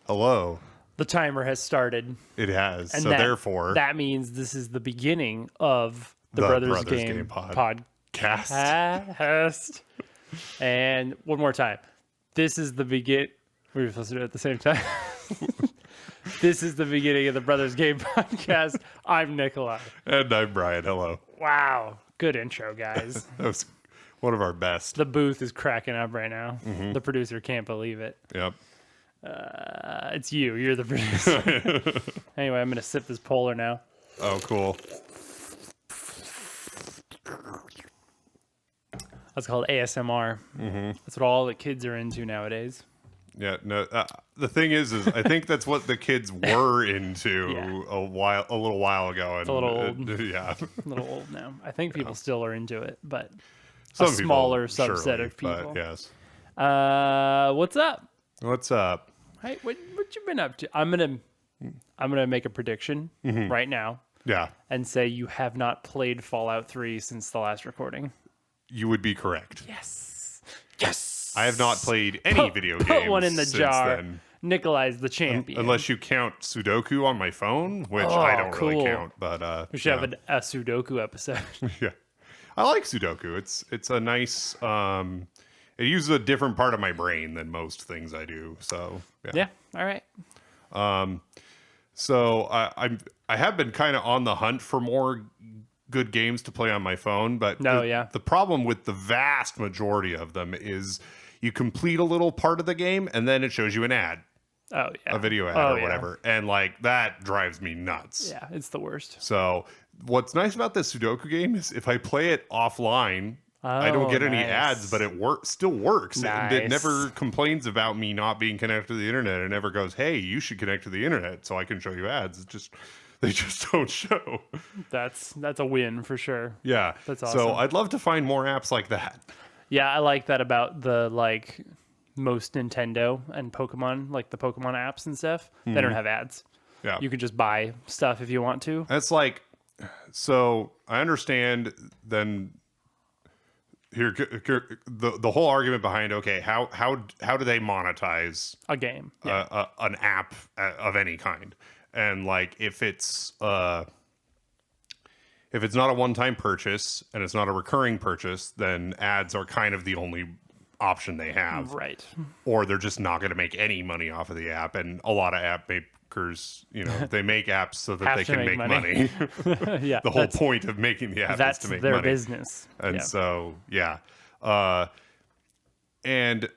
Hello. The timer has started. It has. And So therefore, that means this is the beginning of the The Brothers, Brothers Game, Game Podcast. podcast. And one more time. This is the begin. We were supposed to do it at the same time. This is the beginning of the Brothers Game podcast. I'm Nikolai. And I'm Brian. Hello. Wow. Good intro, guys. That was one of our best. The booth is cracking up right now. Mm-hmm. The producer can't believe it. Yep. It's you. You're the producer. Anyway, I'm going to sip this Polar now. Oh, cool. That's called ASMR. Mm-hmm. That's what all the kids are into nowadays. Yeah, no. The thing is I think that's what the kids were into a little while ago. And it's a little old. Yeah, a little old now. I think people still are into it, but some a smaller people, subset surely, of people. But yes. What's up? What's up? Hey, what you been up to? I'm gonna make a prediction right now. Yeah, and say you have not played Fallout 3 since the last recording. You would be correct. Yes. Yes. I have not played any video games. Put one in the since jar. Then. Nikolai's the champion. Unless you count Sudoku on my phone, which I don't really count. But we should have a Sudoku episode. Yeah, I like Sudoku. It's a nice. It uses a different part of my brain than most things I do. So yeah. All right. So I have been kind of on the hunt for more good games to play on my phone, but the problem with the vast majority of them is you complete a little part of the game and then it shows you an ad. Oh yeah. A video ad or whatever. And like that drives me nuts. Yeah, it's the worst. So what's nice about this Sudoku game is if I play it offline, I don't get any ads, but it still works. Nice. It never complains about me not being connected to the internet. It never goes, hey, you should connect to the internet so I can show you ads. They just don't show. That's a win for sure. Yeah. That's awesome. So I'd love to find more apps like that. Yeah, I like that about the most Nintendo and Pokemon, like the Pokemon apps and stuff. They don't have ads. Yeah. You can just buy stuff if you want to. That's so I understand then here the whole argument behind, okay, how do they monetize a game? An app of any kind? And if it's not a one-time purchase and it's not a recurring purchase, then ads are kind of the only option they have. Right. Or they're just not going to make any money off of the app. And a lot of app makers, they make apps so that they can make money. Yeah. The whole point of making the app is to make money. That's their business. And so, yeah. And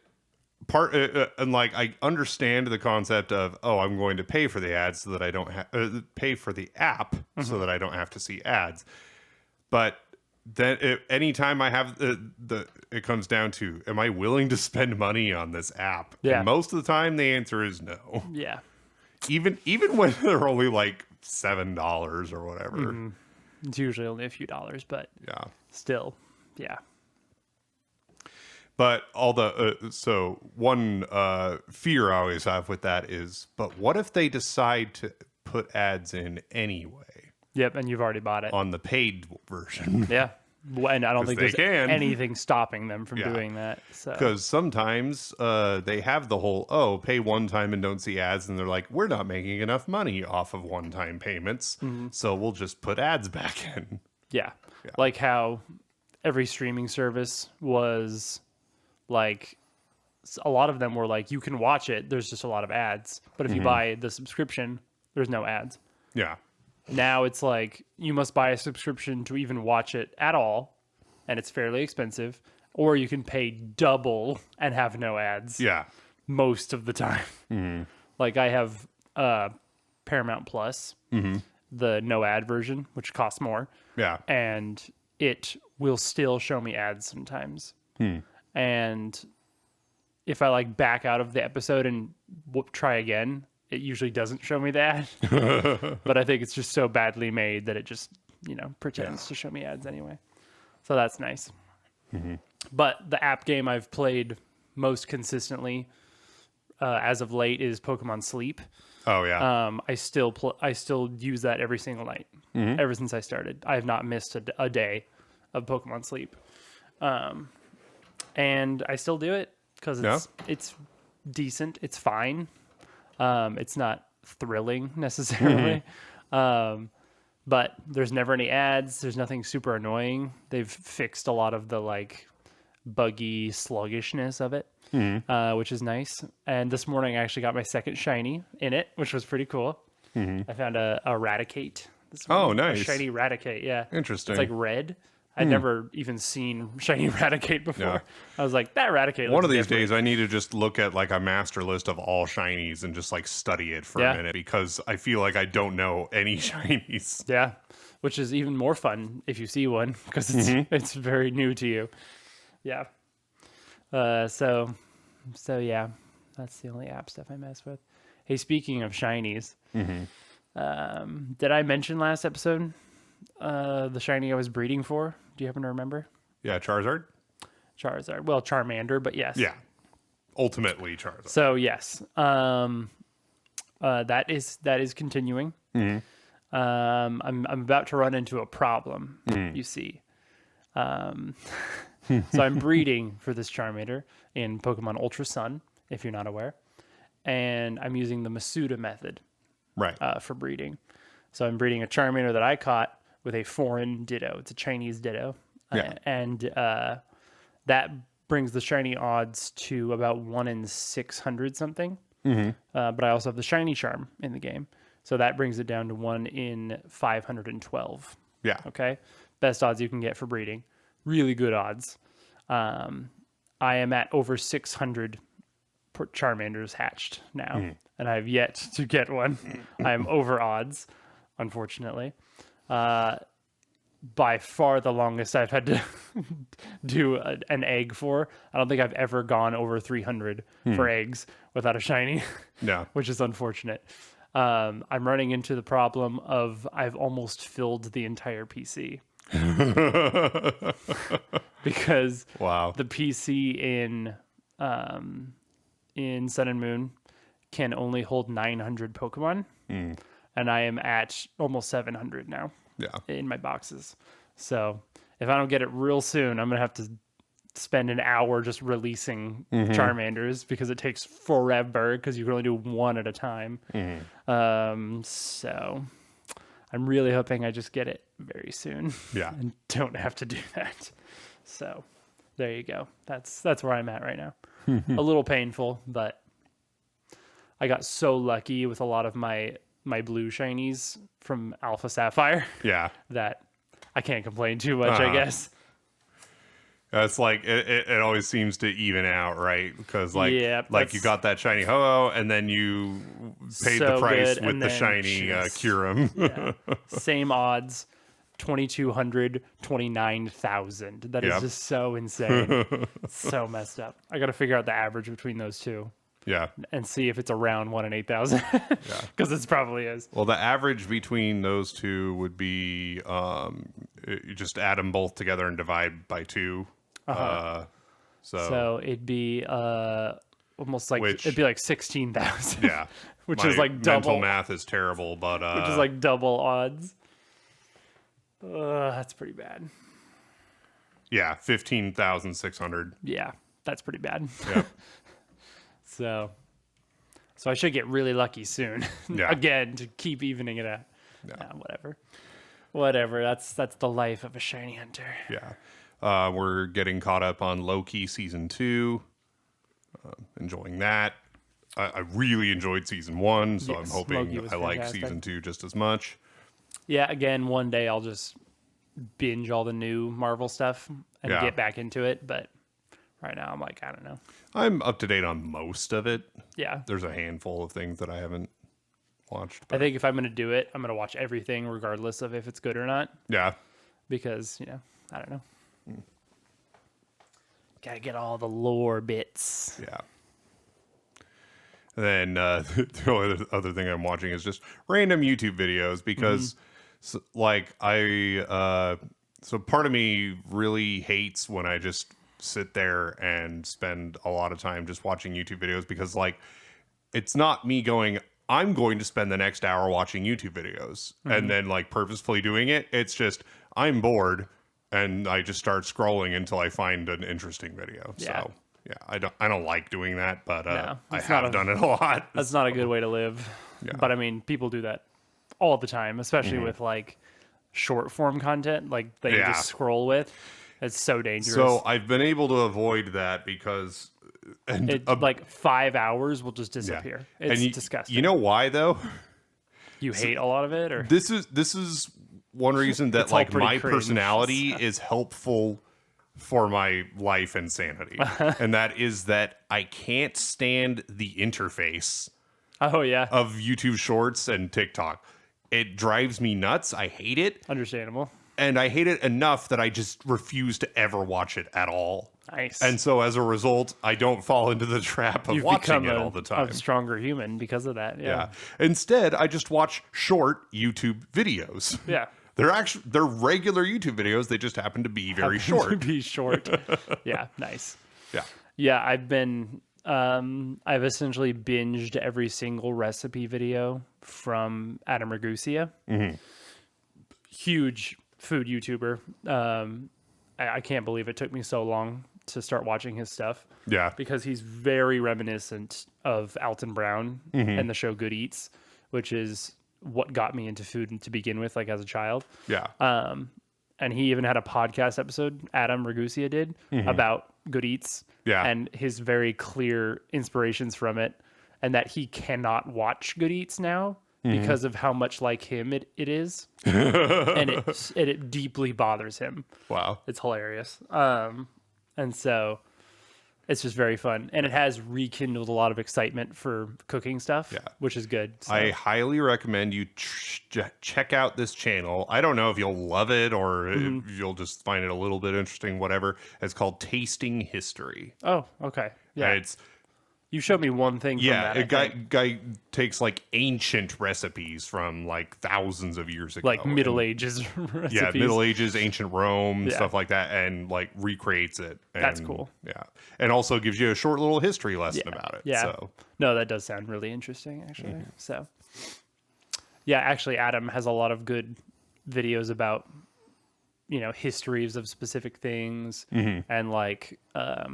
I understand the concept of, I'm going to pay for the ads so that I don't pay for the app so that I don't have to see ads. But then anytime I have it comes down to, am I willing to spend money on this app? Yeah. And most of the time the answer is no. Yeah. Even when they're only $7 or whatever. Mm-hmm. It's usually only a few dollars, but still, yeah. But one fear I always have with that is, but what if they decide to put ads in anyway? Yep, and you've already bought it. On the paid version. Yeah. And I don't think there's anything stopping them from doing that. Because sometimes they have the whole, pay one time and don't see ads. And they're like, we're not making enough money off of one-time payments. Mm-hmm. So we'll just put ads back in. Yeah. Like how every streaming service was... a lot of them were you can watch it, there's just a lot of ads, but if you buy the subscription, there's no ads. Yeah. Now it's you must buy a subscription to even watch it at all, and it's fairly expensive, or you can pay double and have no ads. Yeah. Most of the time. Mm-hmm. I have Paramount Plus, the no ad version, which costs more. Yeah. And it will still show me ads sometimes. And if I back out of the episode and try again, it usually doesn't show me the ad. But I think it's just so badly made that it just, pretends to show me ads anyway. So that's nice. Mm-hmm. But the app game I've played most consistently as of late is Pokemon Sleep. Oh yeah. I still use that every single night ever since I started. I have not missed a day of Pokemon Sleep. And I still do it because it's decent. It's fine. It's not thrilling necessarily. But there's never any ads. There's nothing super annoying. They've fixed a lot of the like buggy sluggishness of it, which is nice. And this morning I actually got my second shiny in it, which was pretty cool. I found a Raticate. Oh, nice. A shiny Raticate, yeah. Interesting. It's like red. I'd never even seen shiny Raticate before. Yeah. I was like, that Raticate One looks of these different. days, I need to just look at like a master list of all shinies and just like study it for a minute, because I feel like I don't know any shinies. Yeah, which is even more fun if you see one, because it's very new to you. Yeah. So yeah, that's the only app stuff I mess with. Hey, speaking of shinies, did I mention last episode the shiny I was breeding for? Do you happen to remember? Yeah, Charizard? Charizard. Well, Charmander, but yes. Yeah. Ultimately Charizard. So yes, that is continuing. I'm about to run into a problem. You see, so I'm breeding for this Charmander in Pokemon Ultra Sun, if you're not aware, and I'm using the Masuda method Right. for breeding. So I'm breeding a Charmander that I caught with a foreign Ditto. It's a Chinese Ditto, Yeah. and that brings the shiny odds to about 1 in 600 something. But I also have the shiny charm in the game, so that brings it down to 1 in 512. Yeah. Okay, best odds you can get for breeding. Really good odds. I am at over 600 Charmanders hatched now, and I have yet to get one. I am over odds, unfortunately. By far the longest I've had to do an egg for. I don't think I've ever gone over 300 for eggs without a shiny, Yeah. which is unfortunate. I'm running into the problem of I've almost filled the entire PC because Wow. the PC in Sun and Moon can only hold 900 Pokemon, and I am at almost 700 now. Yeah. In my boxes. So if I don't get it real soon, I'm going to have to spend an hour just releasing Charmanders, because it takes forever, because you can only do one at a time. So I'm really hoping I just get it very soon. Yeah. And don't have to do that. So there you go. That's where I'm at right now. A little painful, but I got so lucky with a lot of my blue shinies from Alpha Sapphire Yeah. that I can't complain too much, I guess. It's like it always seems to even out, right? Because like Yeah, you got that shiny Ho-Oh, and then you paid the So price good, with and the then shiny just- Kyurem. Yeah. Same odds, 2,200, 29,000. That is Yep. just so insane. So messed up. I got to figure out the average between those two Yeah. and see if it's around 1 in 8,000. Because it probably is. Well, the average between those two would be you just add them both together and divide by 2. So it'd be almost like Which- it'd be like 16,000. yeah. Which My is like double. mental math is terrible, but Which is like double odds. That's pretty bad. yeah, 15,600. Yeah, that's pretty bad. Yeah. So I should get really lucky soon. Yeah. Again, to keep evening it out. Yeah. Whatever. That's the life of a shiny hunter. Yeah. We're getting caught up on Loki season 2. Enjoying that. I really enjoyed season 1, so Yes, I'm hoping Loki was I like fantastic. season 2 just as much. Yeah, again, one day I'll just binge all the new Marvel stuff and Yeah. get back into it, but right now I'm like, I don't know. I'm up to date on most of it. Yeah. There's a handful of things that I haven't watched. I But think if I'm going to do it, I'm going to watch everything regardless of if it's good or not, yeah. because, I don't know. Got to get all the lore bits. Yeah. And then the only other thing I'm watching is just random YouTube videos because, so part of me really hates when I just sit there and spend a lot of time just watching YouTube videos, because it's not me going, I'm going to spend the next hour watching YouTube videos and then purposefully doing it. It's just, I'm bored and I just start scrolling until I find an interesting video. Yeah. So, Yeah, I don't like doing that, but No, I it's not have done it a lot. That's not a good way to live. Yeah. But I mean, people do that all the time, especially Mm-hmm. with like short form content, like that you Yeah. just scroll with. It's so dangerous. So I've been able to avoid that because Like 5 hours will just yeah. disappear. And It's disgusting. You know why though? You hate a lot of it, or This is one reason that It's all like pretty my cringe, personality is helpful for my life and sanity. And that is that I can't stand the interface oh yeah, of YouTube Shorts and TikTok. It drives me nuts. I hate it. understandable. And I hate it enough that I just refuse to ever watch it at all. Nice. And so as a result, I don't fall into the trap of You've watching become it all the time. a stronger human because of that. Yeah. Yeah. Instead, I just watch short YouTube videos. Yeah. They're regular YouTube videos. They just happen to be very short. To be short. Yeah. Nice. Yeah. Yeah. I've essentially binged every single recipe video from Adam Ragusea. Mm-hmm. Huge food YouTuber. I can't believe it took me so long to start watching his stuff. Yeah. Because he's very reminiscent of Alton Brown Mm-hmm. and the show Good Eats, which is what got me into food to begin with, like as a child. Yeah. And he even had a podcast episode, Adam Ragusea did, about Good Eats. Yeah. And his very clear inspirations from it, and that he cannot watch Good Eats now because of how much like him it is. And it deeply bothers him. Wow. It's hilarious. And so it's just very fun. And it has rekindled a lot of excitement for cooking stuff, which is good. So. I highly recommend you check out this channel. I don't know if you'll love it or if you'll just find it a little bit interesting, whatever. It's called Tasting History. Oh, okay. Yeah. It's You showed me one thing from that. a guy takes like ancient recipes from like thousands of years ago. Like Middle Ages recipes. Yeah, Middle Ages, ancient Rome, Yeah. stuff like that, and like recreates it. And, That's cool. Yeah. And also gives you a short little history lesson Yeah. about it. Yeah. So No, that does sound really interesting, actually. So, yeah, actually, Adam has a lot of good videos about, histories of specific things and like a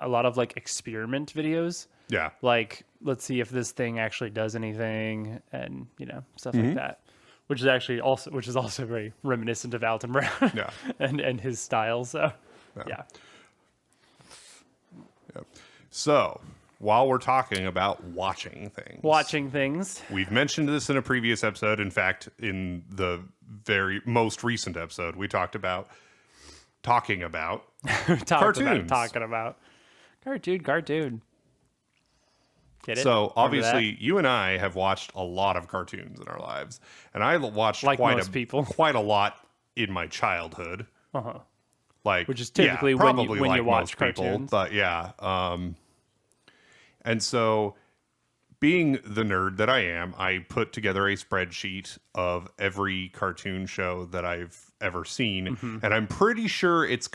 lot of like experiment videos. yeah. Like, let's see if this thing actually does anything, and stuff like that, which is also very reminiscent of Alton Brown. Yeah. and his style. So yeah. So while we're talking about watching things, we've mentioned this in a previous episode. In fact, in the very most recent episode, we talked about talking about cartoons. Talking about cartoon. Get it? So Remember that? obviously, you and I have watched a lot of cartoons in our lives, and I watched Like most people. quite a lot in my childhood. Uh-huh. Like, Which is typically when you like watch most people, cartoons. but yeah. And so, being the nerd that I am, I put together a spreadsheet of every cartoon show that I've ever seen, and I'm pretty sure it's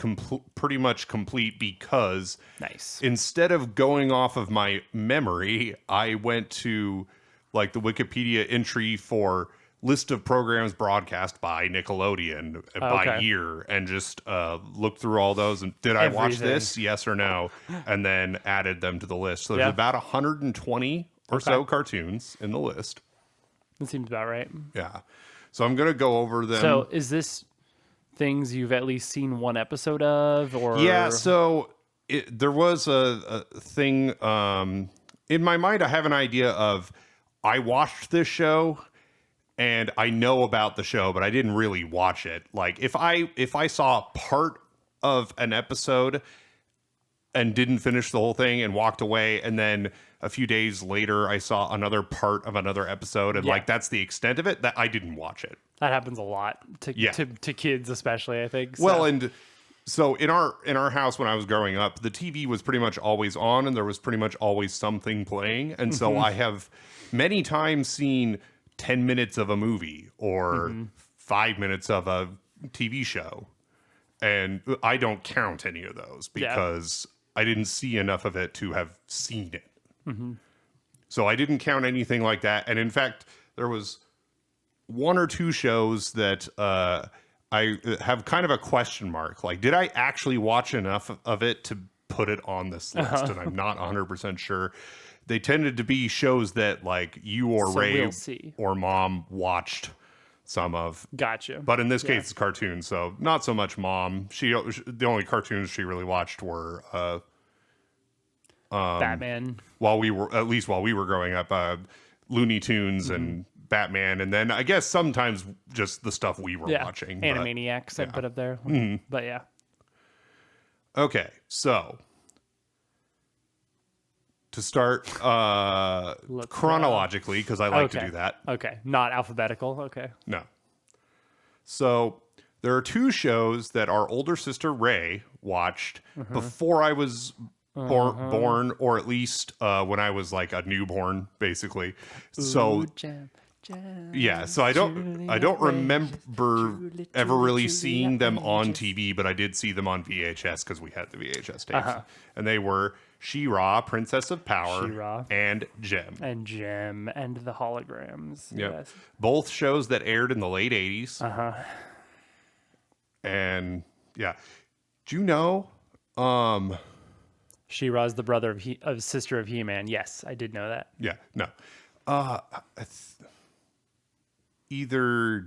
pretty much complete because Nice. instead of going off of my memory, I went to like the Wikipedia entry for list of programs broadcast by Nickelodeon by Okay. year and just looked through all those and did I watch Everything. this? Yes or no? And then added them to the list. So there's Yeah. about 120 or so cartoons in the list. That seems about right. Yeah. So I'm going to go over them. So is this things you've at least seen one episode of, or Yeah, so there was a thing in my mind. I have an idea of I watched this show and I know about the show, but I didn't really watch it. Like if I saw part of an episode and didn't finish the whole thing and walked away, and then a few days later I saw another part of another episode and like that's the extent of it, that I didn't watch it. that happens a lot to kids, especially, I think. So. Well, and so in our house when I was growing up, the TV was pretty much always on and there was pretty much always something playing. And so I have many times seen 10 minutes of a movie or 5 minutes of a TV show. And I don't count any of those because I didn't see enough of it to have seen it. So I didn't count anything like that. And in fact, there was one or two shows that I have kind of a question mark. Like, did I actually watch enough of it put it on this list, and I'm not 100% sure. They tended to be shows that like you or So Ray we'll see. or Mom watched some of. Gotcha. But in this case, it's cartoons, so not so much Mom. The only cartoons she really watched were Batman. while we were growing up, Looney Tunes and Batman, and then I guess sometimes just the stuff we were watching. Animaniacs I put up there. But yeah. Okay, so to start chronologically, because I like to do that. Okay. Not alphabetical. Okay. No. So there are two shows that our older sister Ray watched before I was born, or at least when I was like a newborn, basically. So Ooh, jam. yeah, so I don't remember ever really seeing them on TV, but I did see them on VHS because we had the VHS tapes, and they were She-Ra, Princess of Power, She-Ra. and Gem. And Gem and the holograms. Yep. Yes. Both shows that aired in the late 80s. And yeah. Do you know She-Ra's the brother of sister of He-Man. Yes, I did know that. yeah, no. Either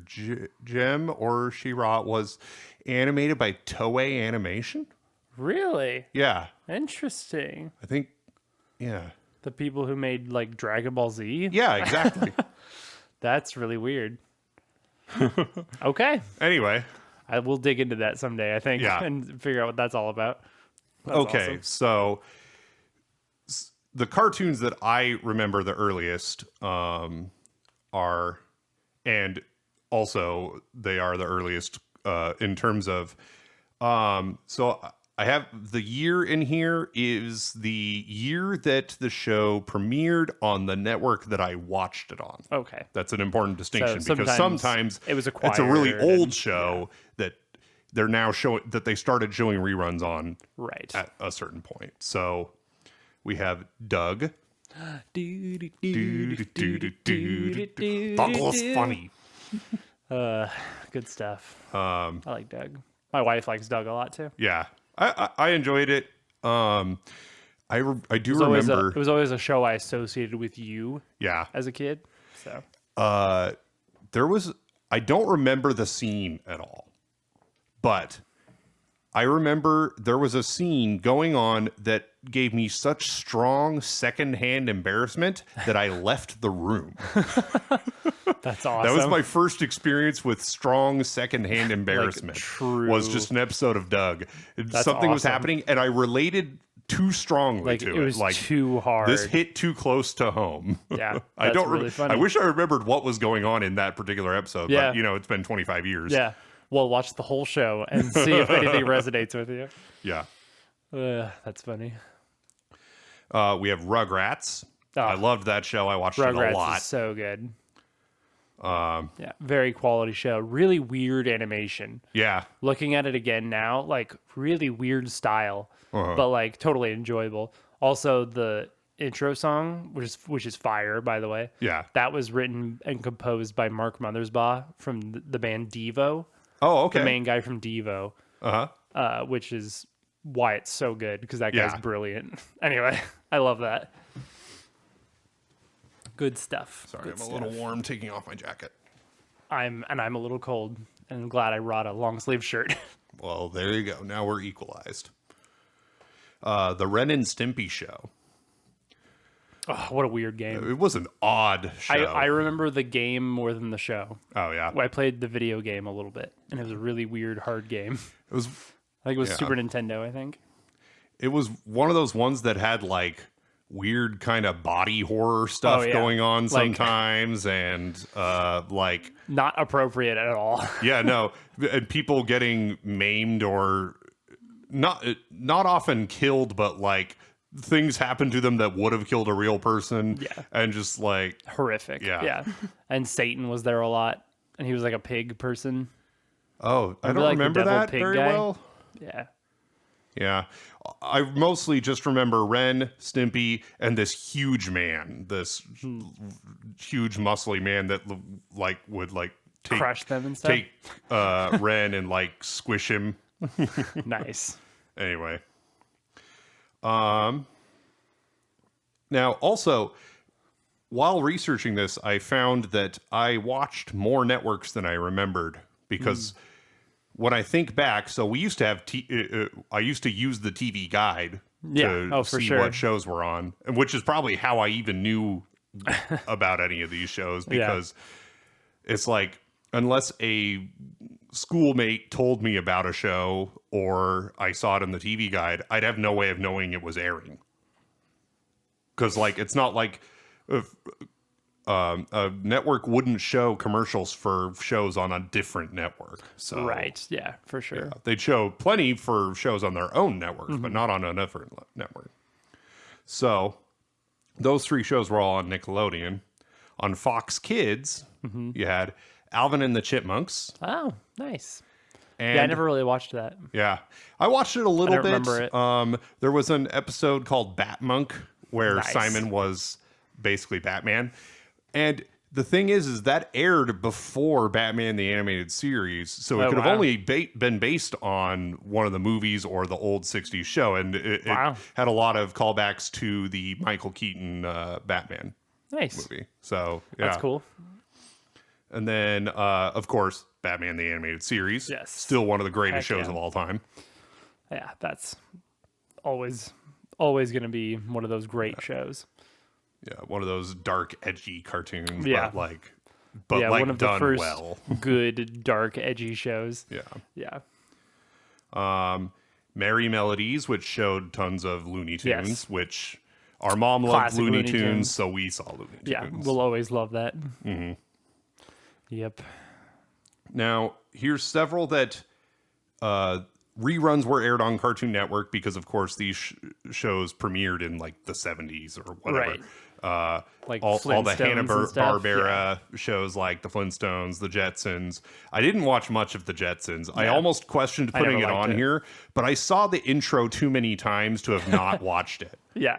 Gem or She-Ra was animated by Toei Animation. Really? Yeah, Interesting. I think. Yeah. The people who made like Dragon Ball Z? Yeah, exactly. That's really weird. Okay. Anyway. I will dig into that someday, I think, Yeah. and figure out what that's all about. That's Okay, awesome. so the cartoons that I remember the earliest are, and also they are the earliest in terms of, so I have the year in here is the year that the show premiered on the network that I watched it on. Okay. That's an important distinction So because sometimes it was it's a really acquired old and- show that they're now showing, that they started showing reruns on Right. at a certain point. So we have Doug. Douglas Funny. Good stuff. I like Doug. My wife likes Doug a lot too. Yeah, I enjoyed it. I do It was remember. it was always a show I associated with you Yeah, as a kid. So there was. I don't remember the scene at all, but I remember there was a scene going on that gave me such strong secondhand embarrassment that I left the room. that's awesome. That was my first experience with strong secondhand embarrassment. true. Was just an episode of Doug. That's Something was awesome. happening, and I related too strongly like to it was Like too hard. this hit too close to home. Yeah, I that's don't. really funny. I wish I remembered what was going on in that particular episode. Yeah. But it's been 25 years. Yeah. Well, watch the whole show and see if anything resonates with you. Yeah. That's funny. We have Rugrats. Oh. I loved that show. I watched it a Rugrats lot. is so good. Yeah, very quality show. Really weird animation. Yeah. Looking at it again now, like really weird style, but like totally enjoyable. Also, the intro song, which is fire, by the way. Yeah. That was written and composed by Mark Mothersbaugh from the band Devo, Oh, okay. the main guy from Devo, which is why it's so good because that guy's Yeah. brilliant. Anyway, I love that. Good stuff. Sorry, Good I'm a little warm taking off my jacket. I'm a little cold, and I'm glad I brought a long sleeve shirt. Well, there you go. Now we're equalized. The Ren and Stimpy show. Oh, what a weird game. It was an odd show. I remember the game more than the show. Oh, yeah. I played the video game a little bit, and it was a really weird, hard game. It was I think it was Yeah. Super Nintendo, I think. it was one of those ones that had like weird kind of body horror stuff Oh, yeah. going on Like- sometimes, and like Not appropriate at all. yeah, no, and people getting maimed or not often killed, but like things happen to them that would have killed a real person. Yeah. And just like Horrific. Yeah. And Satan was there a lot, and he was like a pig person. I don't like the remember devil that pig very guy? well. Yeah. Yeah. I mostly just remember Ren, Stimpy, and this huge man, this huge muscly man that like would like Crush them and stuff. take Ren and like squish him. Nice. Anyway. Now, also, while researching this, I found that I watched more networks than I remembered because when I think back, so we used to have, I used to use the TV guide to see what shows were on, and which is probably how I even knew about any of these shows, because it's like, unless a schoolmate told me about a show or I saw it in the TV guide, I'd have no way of knowing it was airing. Because, like, it's not like a network wouldn't show commercials for shows on a different network. So, Right. Yeah, for sure. yeah, they'd show plenty for shows on their own networks, but not on a different network. So, those 3 shows were all on Nickelodeon. On Fox Kids, you had Alvin and the Chipmunks. Oh, nice. And Yeah, I never really watched that. yeah, I watched it a little bit. remember it. There was an episode called Batmonk where Nice. Simon was basically Batman. And the thing is that aired before Batman the Animated Series, so it could have only been based on one of the movies or the old 60s show, and it had a lot of callbacks to the Michael Keaton Batman movie. So, yeah. That's cool. And then, of course, Batman the Animated Series. Yes. Still one of the greatest Heck shows yeah. of all time. Yeah, that's always going to be one of those great shows. Yeah, one of those dark, edgy cartoons, Yeah. but like one of the done first well. good, dark, edgy shows. Yeah. Yeah. Merry Melodies, which showed tons of Looney Tunes, Yes. which our mom loved Classic Looney Looney Tunes, Tunes. so we saw Looney Tunes. Yeah, we'll always love that. Yep. Now, here's several that reruns were aired on Cartoon Network because, of course, these shows premiered in like the 70s or whatever. Right. Like all the Flintstones and stuff. Hanna-Barbera shows like the Flintstones, the Jetsons. I didn't watch much of the Jetsons. I almost questioned putting it never on liked it. here, but I saw the intro too many times to have not watched it. Yeah.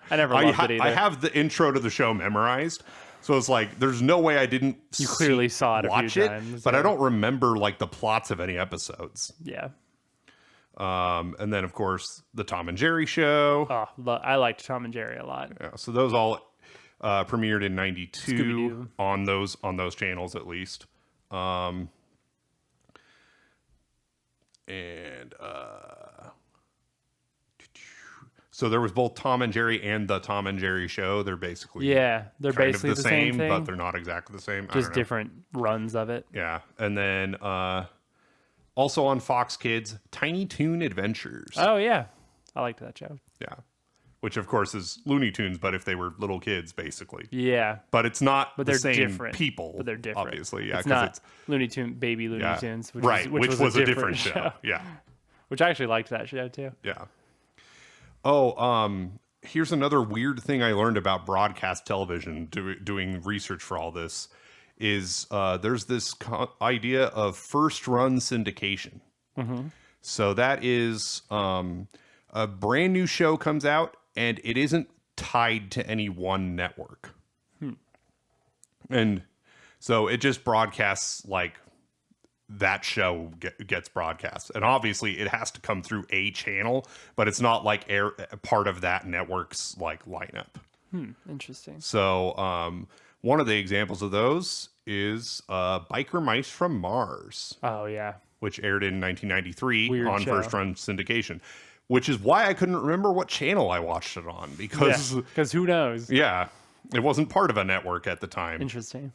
I never loved it either. I have the intro to the show memorized. So it's like, there's no way I didn't You clearly saw it a watch few it, times, but yeah. I don't remember like the plots of any episodes. Yeah. And then, of course, the Tom and Jerry show. Oh, I liked Tom and Jerry a lot. Yeah, so those all premiered in '92 Scooby-Doo. on those channels at least. And so there was both Tom and Jerry and the Tom and Jerry show. They're basically they're kind basically of the same thing, but they're not exactly the same. I just don't know. different runs of it. Yeah, and then also on Fox Kids, Tiny Toon Adventures. Oh yeah, I liked that show. Yeah, which of course is Looney Tunes, but if they were little kids, basically. Yeah, But it's not but the they're same different. people. But they're different. Obviously, yeah, it's because not Looney Tunes, which right, which was a different show. show. Yeah, Which I actually liked that show too. yeah. Oh, here's another weird thing I learned about broadcast television doing research for all this is there's this idea of first run syndication. So that is a brand new show comes out and it isn't tied to any one network. And so it just broadcasts like that show gets broadcast. And obviously it has to come through a channel, but it's not like part of that network's like lineup. Interesting. So one of the examples of those is Biker Mice from Mars, Oh yeah. which aired in 1993 Weird on show. first run syndication, which is why I couldn't remember what channel I watched it on because Because who knows? yeah, it wasn't part of a network at the time. Interesting.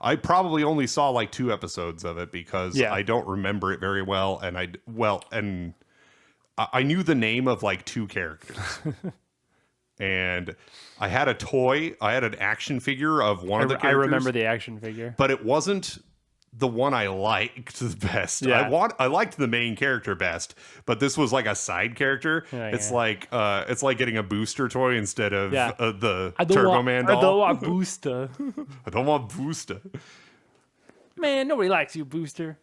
I probably only saw like 2 episodes of it because I don't remember it very well. And I knew the name of like 2 characters. And I had a toy. I had an action figure of one of the characters. I remember the action figure. But it wasn't the one I liked the best. Yeah. I liked the main character best, but this was like a side character. It's like getting a booster toy instead of the Turbo Man doll. I don't want Booster. I don't want Booster. Man, nobody likes you, Booster.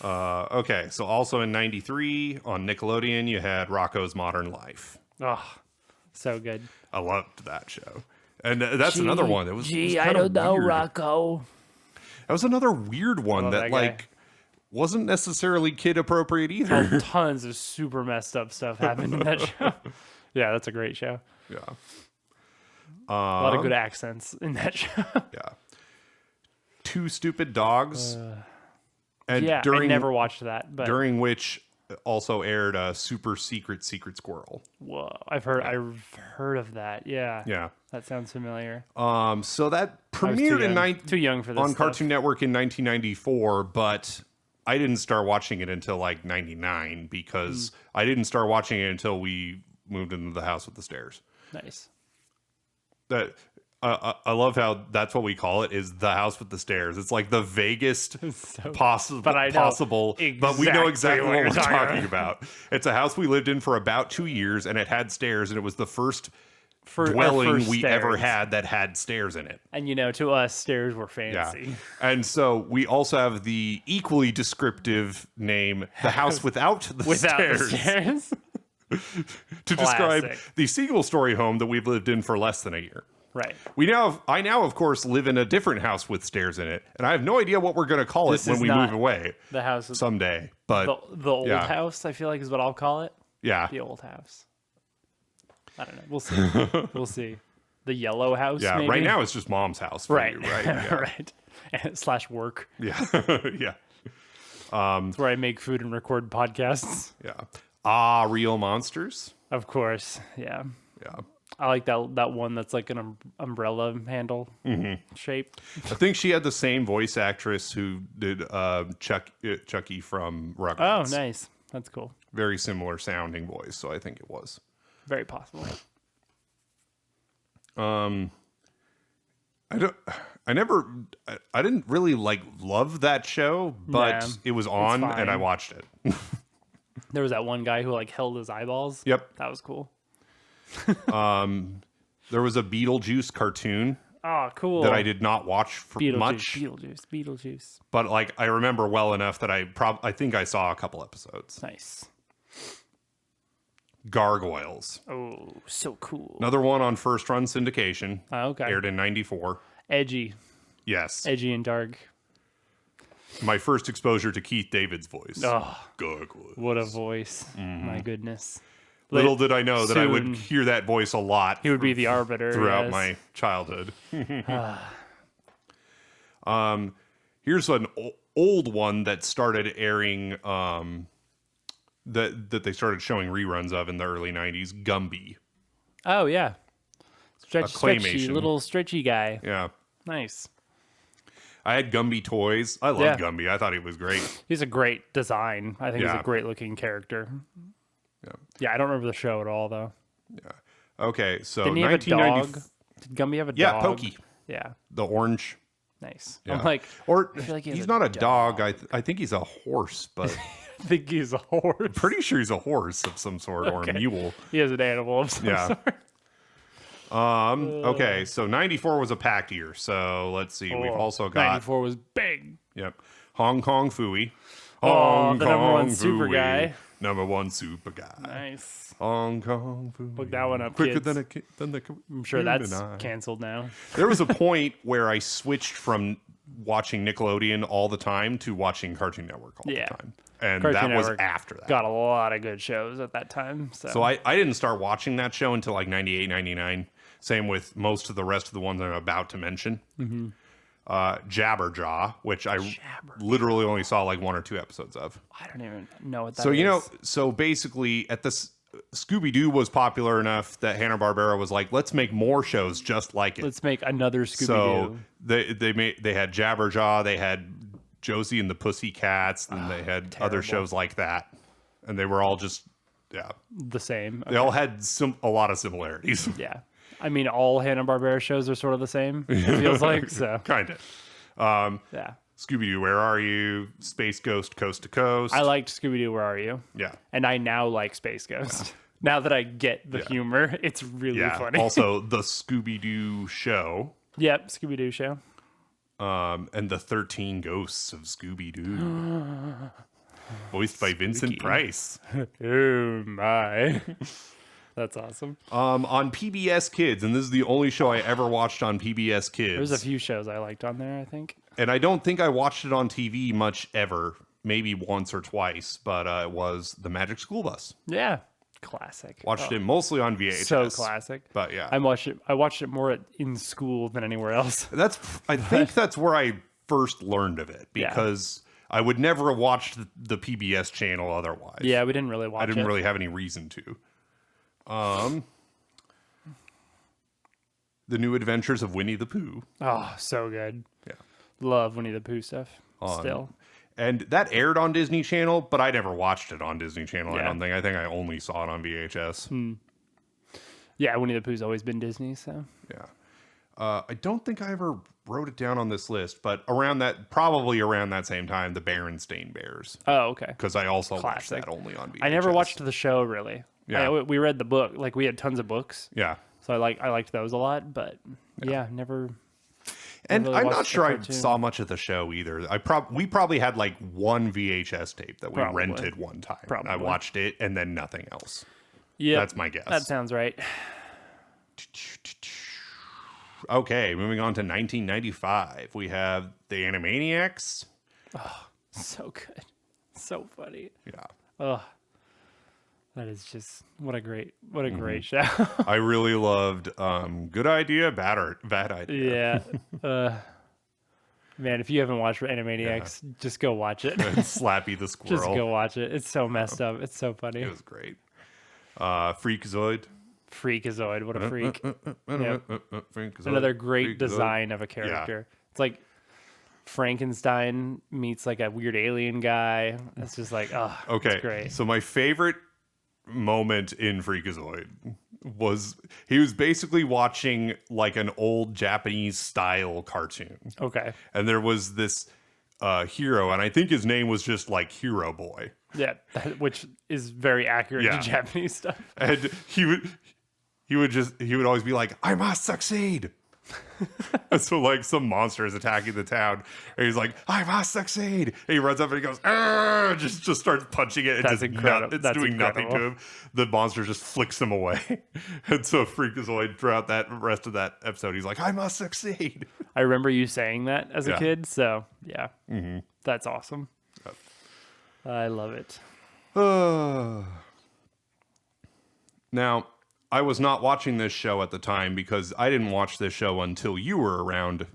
Okay, so also in '93 on Nickelodeon, you had Rocko's Modern Life. Oh, so good. I loved that show. And that's another one that was I kinda don't know, weird. Rocco. That was another weird one love that that guy. like wasn't necessarily kid appropriate either. Tons of super messed up stuff happened in that show. Yeah, that's a great show. Yeah. A lot of good accents in that show. Yeah. Two Stupid Dogs. And Yeah, I never watched that, but during which also aired a Super Secret Squirrel. whoa, I've heard of that. Yeah. Yeah. That sounds familiar. So that I was premiered too young for this on stuff. Cartoon Network in 1994, but I didn't start watching it until like 99 because I didn't start watching it until we moved into the house with the stairs. Nice. That I love how that's what we call it, is the house with the stairs. It's like the vaguest possible, but I know but we know exactly what we're you're talking about. It's a house we lived in for about 2 years, and it had stairs, and it was the first dwelling we ever had that had stairs in it. And to us, stairs were Yeah. fancy. And so we also have the equally descriptive name, the house without the stairs, The stairs. to describe Classic. the single story home that we've lived in for less than a year. Right. I now, of course, live in a different house with stairs in it, and I have no idea what we're going to call This it when is we not move away The house. someday. But The old yeah. house, I feel like, is what I'll call it. yeah, The old house. I don't know. We'll see. We'll see. The yellow house. yeah. Maybe? Right now, it's just mom's house for Right. you, right? Yeah, Right. / work. yeah, yeah, It's where I make food and record podcasts. yeah. Real monsters. Of course. Yeah. Yeah. I like that one that's like an umbrella handle shape. I think she had the same voice actress who did Chucky from Oh, Rugrats. nice. That's cool. Very similar sounding voice, so I think it was. Very possible. I didn't really love that show, but Yeah, it was on fine. and I watched it. There was that one guy who held his eyeballs. Yep. That was cool. There was a Beetlejuice cartoon Oh, cool. that I did not watch for much, Beetlejuice. but I remember well enough that I think I saw a couple episodes. Nice. Gargoyles. Oh, so cool. Another one on first run syndication. Okay. Aired in 94. Edgy Yes. and dark. My first exposure to Keith David's voice. Oh, Gargoyles. what a voice. My goodness. Little did I know that I would soon hear that voice a lot. He would be the arbiter. throughout yes. my childhood. Here's an old one that started airing that they started showing reruns of in the early 90s, Gumby. Oh, yeah. Stretchy, claymation. little stretchy guy. Yeah. Nice. I had Gumby toys. I loved Yeah. Gumby. I thought he was great. He's a great design. I think he's Yeah. a great looking character. Yeah. Yeah, I don't remember the show at all, though. Yeah. Okay, so Didn't he have a 1990 dog? Did Gumby have a Yeah, dog? Pokey. Yeah, The orange. nice. Yeah. I'm like, Or I feel like he has he's a not a dog. dog. I think he's a horse, but I think he's a horse. pretty sure he's a horse of some sort or a Okay. mule. He has an animal of some Yeah. sort. Okay, so 94 was a packed year. So let's see. We've also got 94 was big. Yep. Hong Kong Phooey. Oh, Hong the number one Kong super Phooey. guy. Number one super guy. Nice. Hong Kong Phooey. Look that one up, Quicker kids. than the I'm sure that's canceled now. There was a point where I switched from watching Nickelodeon all the time to watching Cartoon Network all Yeah. the time. And Cartoon that was Network after that. Got a lot of good shows at that time. So I didn't start watching that show until like 98, 99. Same with most of the rest of the ones I'm about to mention. Mm-hmm. Jabberjaw, which I literally only saw like 1 or 2 episodes of. I don't even know what that So, is. so basically at this, Scooby-Doo was popular enough that Hanna-Barbera was like, let's make more shows just like it. Let's make another Scooby-Doo. So they had Jabberjaw, they had Josie and the Pussycats, and they had other terrible. shows like that. And they were all just, yeah. The same. They all had a lot of similarities. Yeah. I mean, all Hanna-Barbera shows are sort of the same, it feels like. So, Kind of. yeah. Scooby-Doo, Where Are You? Space Ghost, Coast to Coast. I liked Scooby-Doo, Where Are You? Yeah. And I now like Space Ghost. Now that I get the humor, it's really Yeah. funny. Also, the Scooby-Doo Show. Yep, Scooby-Doo show. And the 13 Ghosts of Scooby-Doo. Voiced by Vincent Price. Oh, my. That's awesome. On PBS Kids, and this is the only show I ever watched on PBS Kids. There's a few shows I liked on there, I think. And I don't think I watched it on TV much ever. maybe once or twice, but it was The Magic School Bus. Yeah. Classic. Watched it mostly on VHS. So classic. But yeah. I watched it more in school than anywhere else. I think that's where I first learned of it, because I would never have watched the PBS channel otherwise. Yeah, we didn't really watch it. I didn't really have any reason to. The New Adventures of Winnie the Pooh. Oh, so good. Yeah. Love Winnie the Pooh stuff. Still. And that aired on Disney Channel, but I never watched it on Disney Channel, Yeah. I don't think. I think I only saw it on VHS. Yeah, Winnie the Pooh's always been Disney, so. Yeah. I don't think I ever wrote it down on this list, but probably around that same time, the Berenstain Bears. Oh, okay. Because I also watched Classic. that only on VHS. I never watched the show, really. Yeah. We read the book. Like, we had tons of books. Yeah. So I liked those a lot, but never. And really I'm watched not the sure I cartoon. saw much of the show either. We probably had like one VHS tape that we Probably. rented one time. Probably. I watched it and then nothing else. Yeah, That's my guess. That sounds right. Okay, moving on to 1995. We have the Animaniacs. So good. So funny. Yeah. Oh, that is just what a great Mm-hmm. show. I really loved Good Idea, Bad Idea. Yeah. Man, if you haven't watched Animaniacs, just go watch it. And Slappy the Squirrel. Just go watch it. It's so messed up. It's so funny. It was great. Freakazoid. Freakazoid. What a freak. Yep. Freakazoid. Another great Freakazoid. design of a character. It's like Frankenstein meets like a weird alien guy. It's just like, Okay, it's great. so my favorite moment in Freakazoid was he was basically watching like an old Japanese style cartoon. Okay. And there was this hero, and I think his name was just like Hero Boy. Yeah, which is very accurate Yeah. to Japanese stuff. And he would always be like, I must succeed. And so like some monster is attacking the town, and he's like, I must succeed. And he runs up and he goes, "Arr!" just starts punching it. And That's just incredible. It's That's doing nothing to incredible. him. The monster just flicks him away. And so Freakazoid throughout that rest of that episode, he's like, I must succeed. I remember you saying that as a Yeah. kid, so yeah, that's awesome. I love it. Now, I was not watching this show at the time because I didn't watch this show until you were around.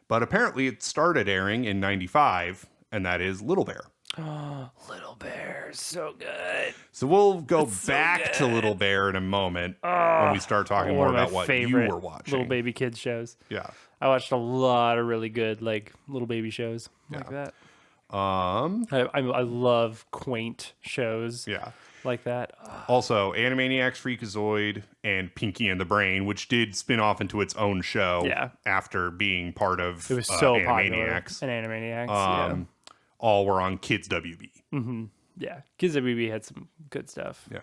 But apparently it started airing in 95, and that is Little Bear. Little Bear, so good. So we'll go so back to good. Little Bear in a moment when we start talking more One of about my what favorite you were watching. little baby kids shows. Yeah. I watched a lot of really good like little baby shows like that. I love quaint shows Yeah. like that. Also, Animaniacs, Freakazoid, and Pinky and the Brain, which did spin off into its own show Yeah. after being part of It was so popular. Animaniacs. And Animaniacs, All were on Kids WB. yeah. Kids WB had some good stuff. Yeah.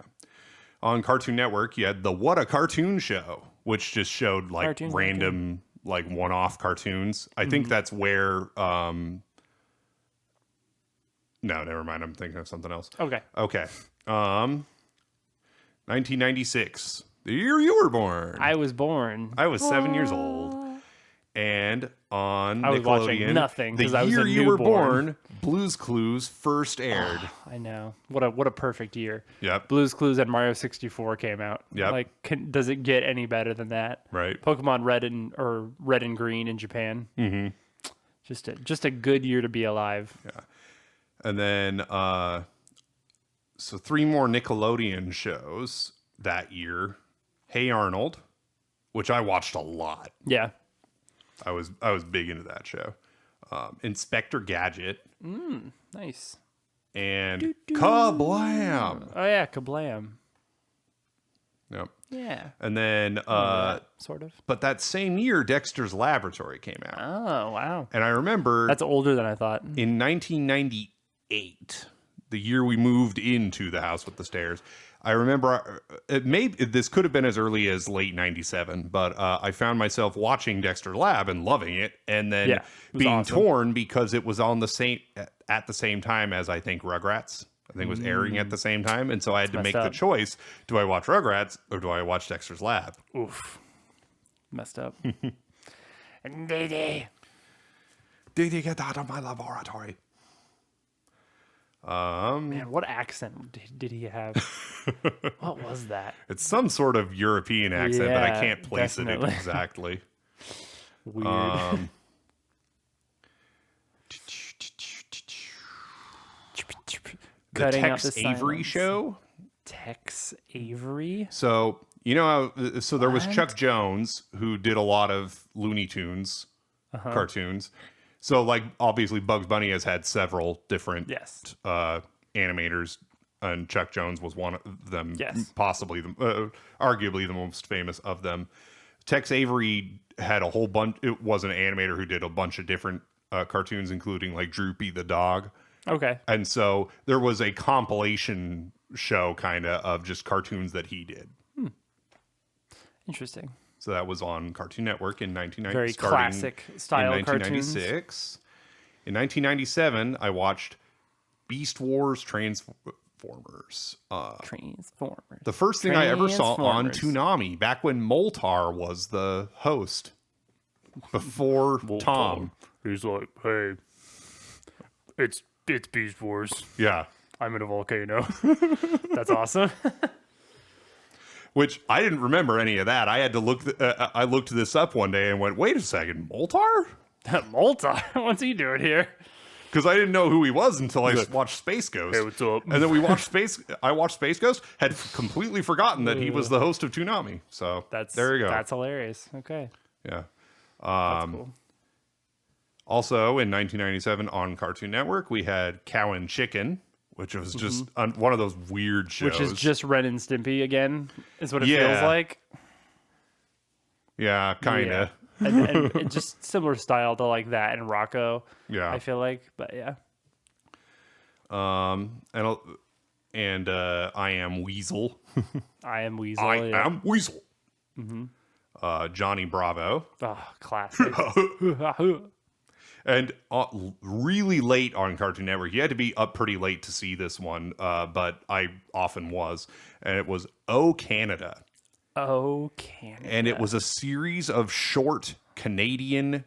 On Cartoon Network, you had the What a Cartoon Show, which just showed like Cartoons are random, like one-off cartoons. I think that's where. No, never mind. I'm thinking of something else. Okay. Okay. 1996, the year you were born. I was born. I was 7 years old. And on I was watching Nickelodeon, nothing the 'cause I was year a you were newborn. born, Blue's Clues first aired. I know. What a perfect year. Yep. Blue's Clues and Mario 64 came out. Yep. Like, does it get any better than that? Right. Pokemon Red and Green in Japan. Mm-hmm. Just a good year to be alive. Yeah. And then, so 3 more Nickelodeon shows that year. Hey Arnold, which I watched a lot. Yeah. I was big into that show. Inspector Gadget Nice. and Kablam. Oh yeah, Kablam. Yep. Yeah. And then, Sort of. but that same year, Dexter's Laboratory came out. Oh wow. And I remember That's older than I thought. in 1998, the year we moved into the house with the stairs, I remember this could have been as early as late 97, but I found myself watching Dexter Lab and loving it, and then Yeah, it was being awesome. torn because it was on at the same time as I think Rugrats. I think it was airing at the same time, and so I had to messed make the up. choice: do I watch Rugrats or do I watch Dexter's Lab? Oof. Messed up. Dee Did you get out of my laboratory? Man, what accent did he have? What was that? It's some sort of European accent, but I Yeah, can't place definitely. it exactly. Weird. The Cutting out Tex the Avery silence. show. Tex Avery? So you know how so there was What? Chuck Jones who did a lot of Looney Tunes cartoons. So like obviously Bugs Bunny has had several different Yes. animators, and Chuck Jones was one of them. Yes. Possibly arguably the most famous of them. Tex Avery had a whole bunch. It was an animator who did a bunch of different cartoons, including like Droopy the dog. Okay. And so there was a compilation show kind of just cartoons that he did. Interesting. So that was on Cartoon Network in 1990. Very starting classic style in cartoons. 1996. In 1997, I watched Beast Wars Transformers. Transformers. The first thing I ever saw on Transformers. Toonami, back when Moltar was the host, before Tom. He's like, hey, it's Beast Wars. Yeah. I'm in a volcano. That's awesome. Which I didn't remember any of that. I had to look. I looked this up one day and went, "Wait a second, Moltar?" Moltar? What's he doing here? Because I didn't know who he was until I watched Space Ghost. Hey, what's up? And then we watched I watched Space Ghost. Had completely forgotten that he was the host of Toonami. So there you go. That's hilarious. Okay. Yeah. That's cool. Also, in 1997 on Cartoon Network, we had Cow and Chicken, which was just one of those weird shows. Which is just Ren and Stimpy again, is what it feels Yeah. like. Yeah, kind of. Yeah. and just similar style to like that and Rocco. Yeah. I feel like, but yeah. And I Am Weasel. I Am Weasel. I yeah. Am Weasel. Johnny Bravo. Oh, classic. And really late on Cartoon Network. You had to be up pretty late to see this one, but I often was. And it was Oh Canada. Oh, Canada. And it was a series of short Canadian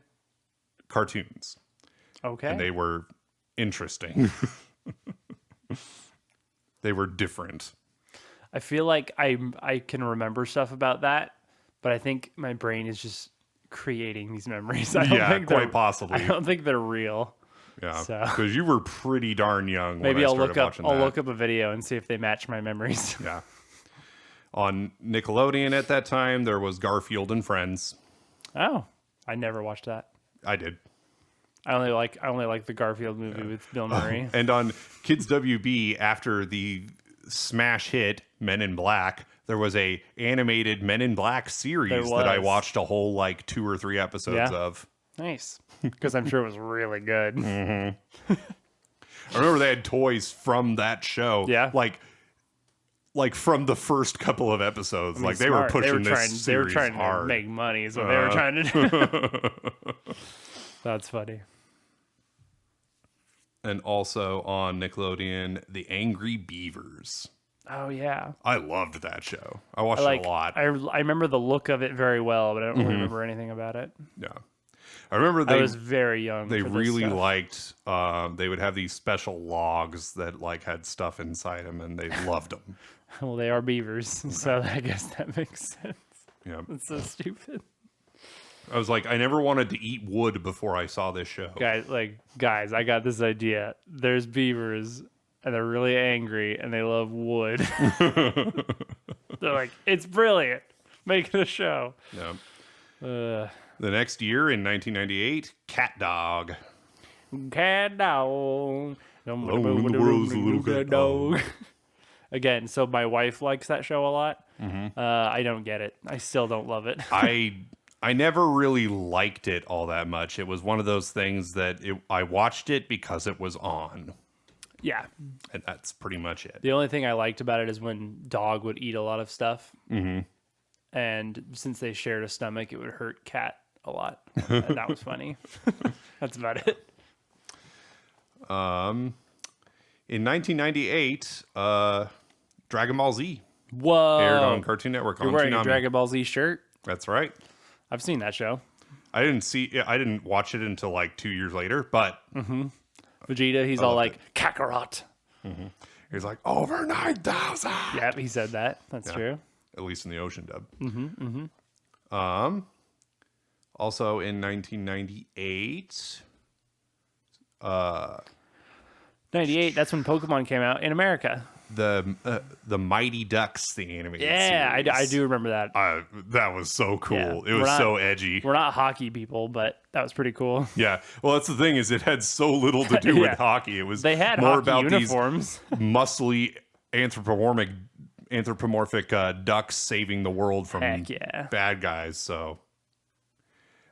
cartoons. Okay. And they were interesting. They were different. I feel like I can remember stuff about that, but I think my brain is just creating these memories. I don't Yeah, think quite they're- possibly. I don't think they're real. Yeah, So- because you were pretty darn young. Maybe when I I'll started look up. watching I'll that. look up a video and see if they match my memories. Yeah. On Nickelodeon at that time, there was Garfield and Friends. Oh, I never watched that. I did. I only like the Garfield movie with Bill Murray. And on Kids WB, after the smash hit Men in Black, there was a animated Men in Black series that I was. watched a whole like 2 or 3 episodes Yeah. of. Nice, because I'm sure it was really good. I remember they had toys from that show. Yeah. Like from the first couple of episodes. Like they were Smart. pushing They were this trying series to hard. make money, is what they were trying to do. That's funny. And also on Nickelodeon, The Angry Beavers. Oh yeah, I loved that show. I watched like it a lot. I remember the look of it very well, but I don't really remember anything about it. Yeah. I remember I they was very young. they for this really stuff. liked they would have these special logs that like had stuff inside them and they loved them. Well, they are beavers, so I guess that makes sense. Yeah. It's so stupid. I was like, I never wanted to eat wood before I saw this show. Guys, I got this idea. There's beavers, and they're really angry, and they love wood. They're like, it's brilliant. Make it a show. Yeah. The next year in 1998, Cat Dog. Cat dog. in the world's a little cat dog. Again, so my wife likes that show a lot. I don't get it. I still don't love it. I never really liked it all that much. It was one of those things that I watched it because it was on. Yeah. And that's pretty much it. The only thing I liked about it is when Dog would eat a lot of stuff. Mm-hmm. And since they shared a stomach, it would hurt Cat a lot. And that was funny. That's about it. In 1998, Dragon Ball Z Whoa. aired on Cartoon Network You're on wearing Toonami. a Dragon Ball Z shirt? That's right. I've seen that show. I didn't watch it until like 2 years later, but Vegeta, he's all like, Kakarot. He's like, over 9,000. Yep, he said that. That's true. At least in the Ocean dub. Also in 1998. 98, that's when Pokemon came out in America. The Mighty Ducks, the animated Yeah, series. I do remember that. That was so cool. Yeah. It was so edgy. We're not hockey people, but that was pretty cool. Yeah. Well, that's the thing is it had so little to do Yeah. with hockey. It was They had more hockey about uniforms. these muscly anthropomorphic ducks saving the world from Heck yeah. bad guys. So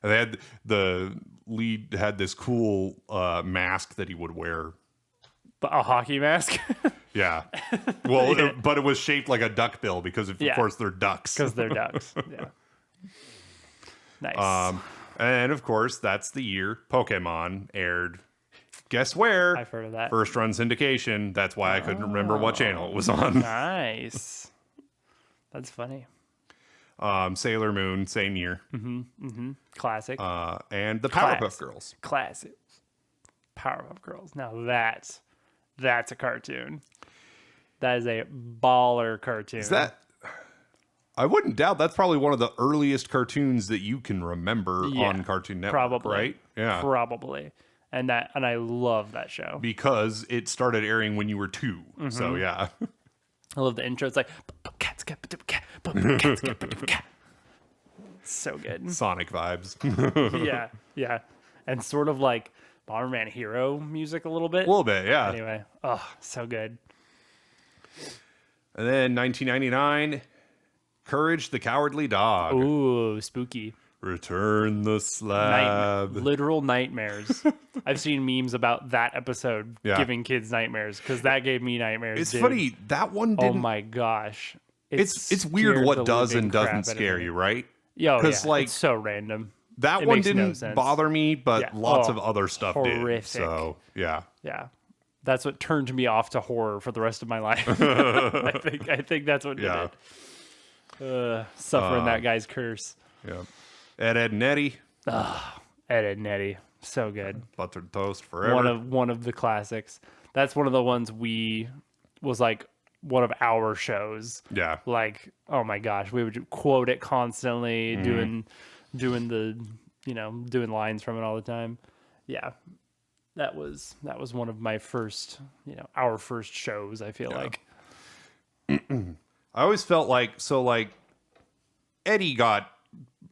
and they had the lead had this cool mask that he would wear. A hockey mask? Yeah. Well, but it was shaped like a duck bill because of course they're ducks. Because they're ducks. Yeah. Nice. And of course, that's the year Pokemon aired. Guess where? I've heard of that. First run syndication. That's why I couldn't remember what channel it was on. Nice. That's funny. Sailor Moon, same year. Classic. And the Powerpuff Girls. Classic. Powerpuff Girls. Now that's a cartoon. That is a baller cartoon. Is that? I wouldn't doubt that's probably one of the earliest cartoons that you can remember on Cartoon Network. Probably. Right? Yeah. Probably. And I love that show. Because it started airing when you were 2. So yeah. I love the intro. It's like cats, so good. Sonic vibes. Yeah. And sort of like Bomberman Hero music a little bit. A little bit, yeah. Anyway, oh, so good. And then 1999, Courage the Cowardly Dog. Ooh, spooky. Return the slab. Literal nightmares. I've seen memes about that episode giving kids nightmares because that gave me nightmares. It's dude. funny, that one didn't. Oh my gosh. It's weird what does and doesn't scare you, right? Yo, Because like it's so random. that It one makes no didn't sense. bother me, but lots of other stuff horrific. did. So yeah. Yeah. That's what turned me off to horror for the rest of my life. I think that's what did it. Suffering that guy's curse. Yeah. Ed, and Eddie. Ed, and Eddie. So good. Buttered toast forever. One of the classics. That's one of the ones was like one of our shows. Yeah. Like, oh my gosh, we would quote it constantly, doing the doing lines from it all the time. Yeah. That was one of my first, our first shows, I feel like. I always felt like Eddie got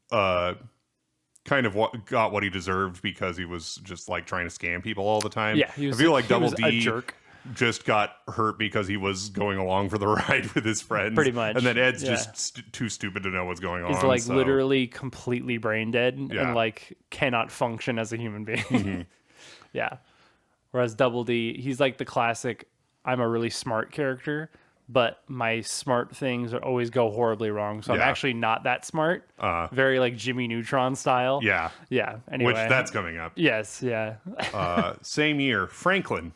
kind of got what he deserved because he was just like trying to scam people all the time. Yeah, I feel like Double D a jerk. just got hurt because he was going along for the ride with his friends. Pretty much. And then Ed's just too stupid to know what's going on. He's like literally completely brain dead and like cannot function as a human being. Yeah. Whereas Double D, he's like the classic, I'm a really smart character, but my smart things always go horribly wrong. So I'm actually not that smart. Very like Jimmy Neutron style. Yeah. Yeah. Anyway. Which that's coming up. Yes. Yeah. Same year, Franklin.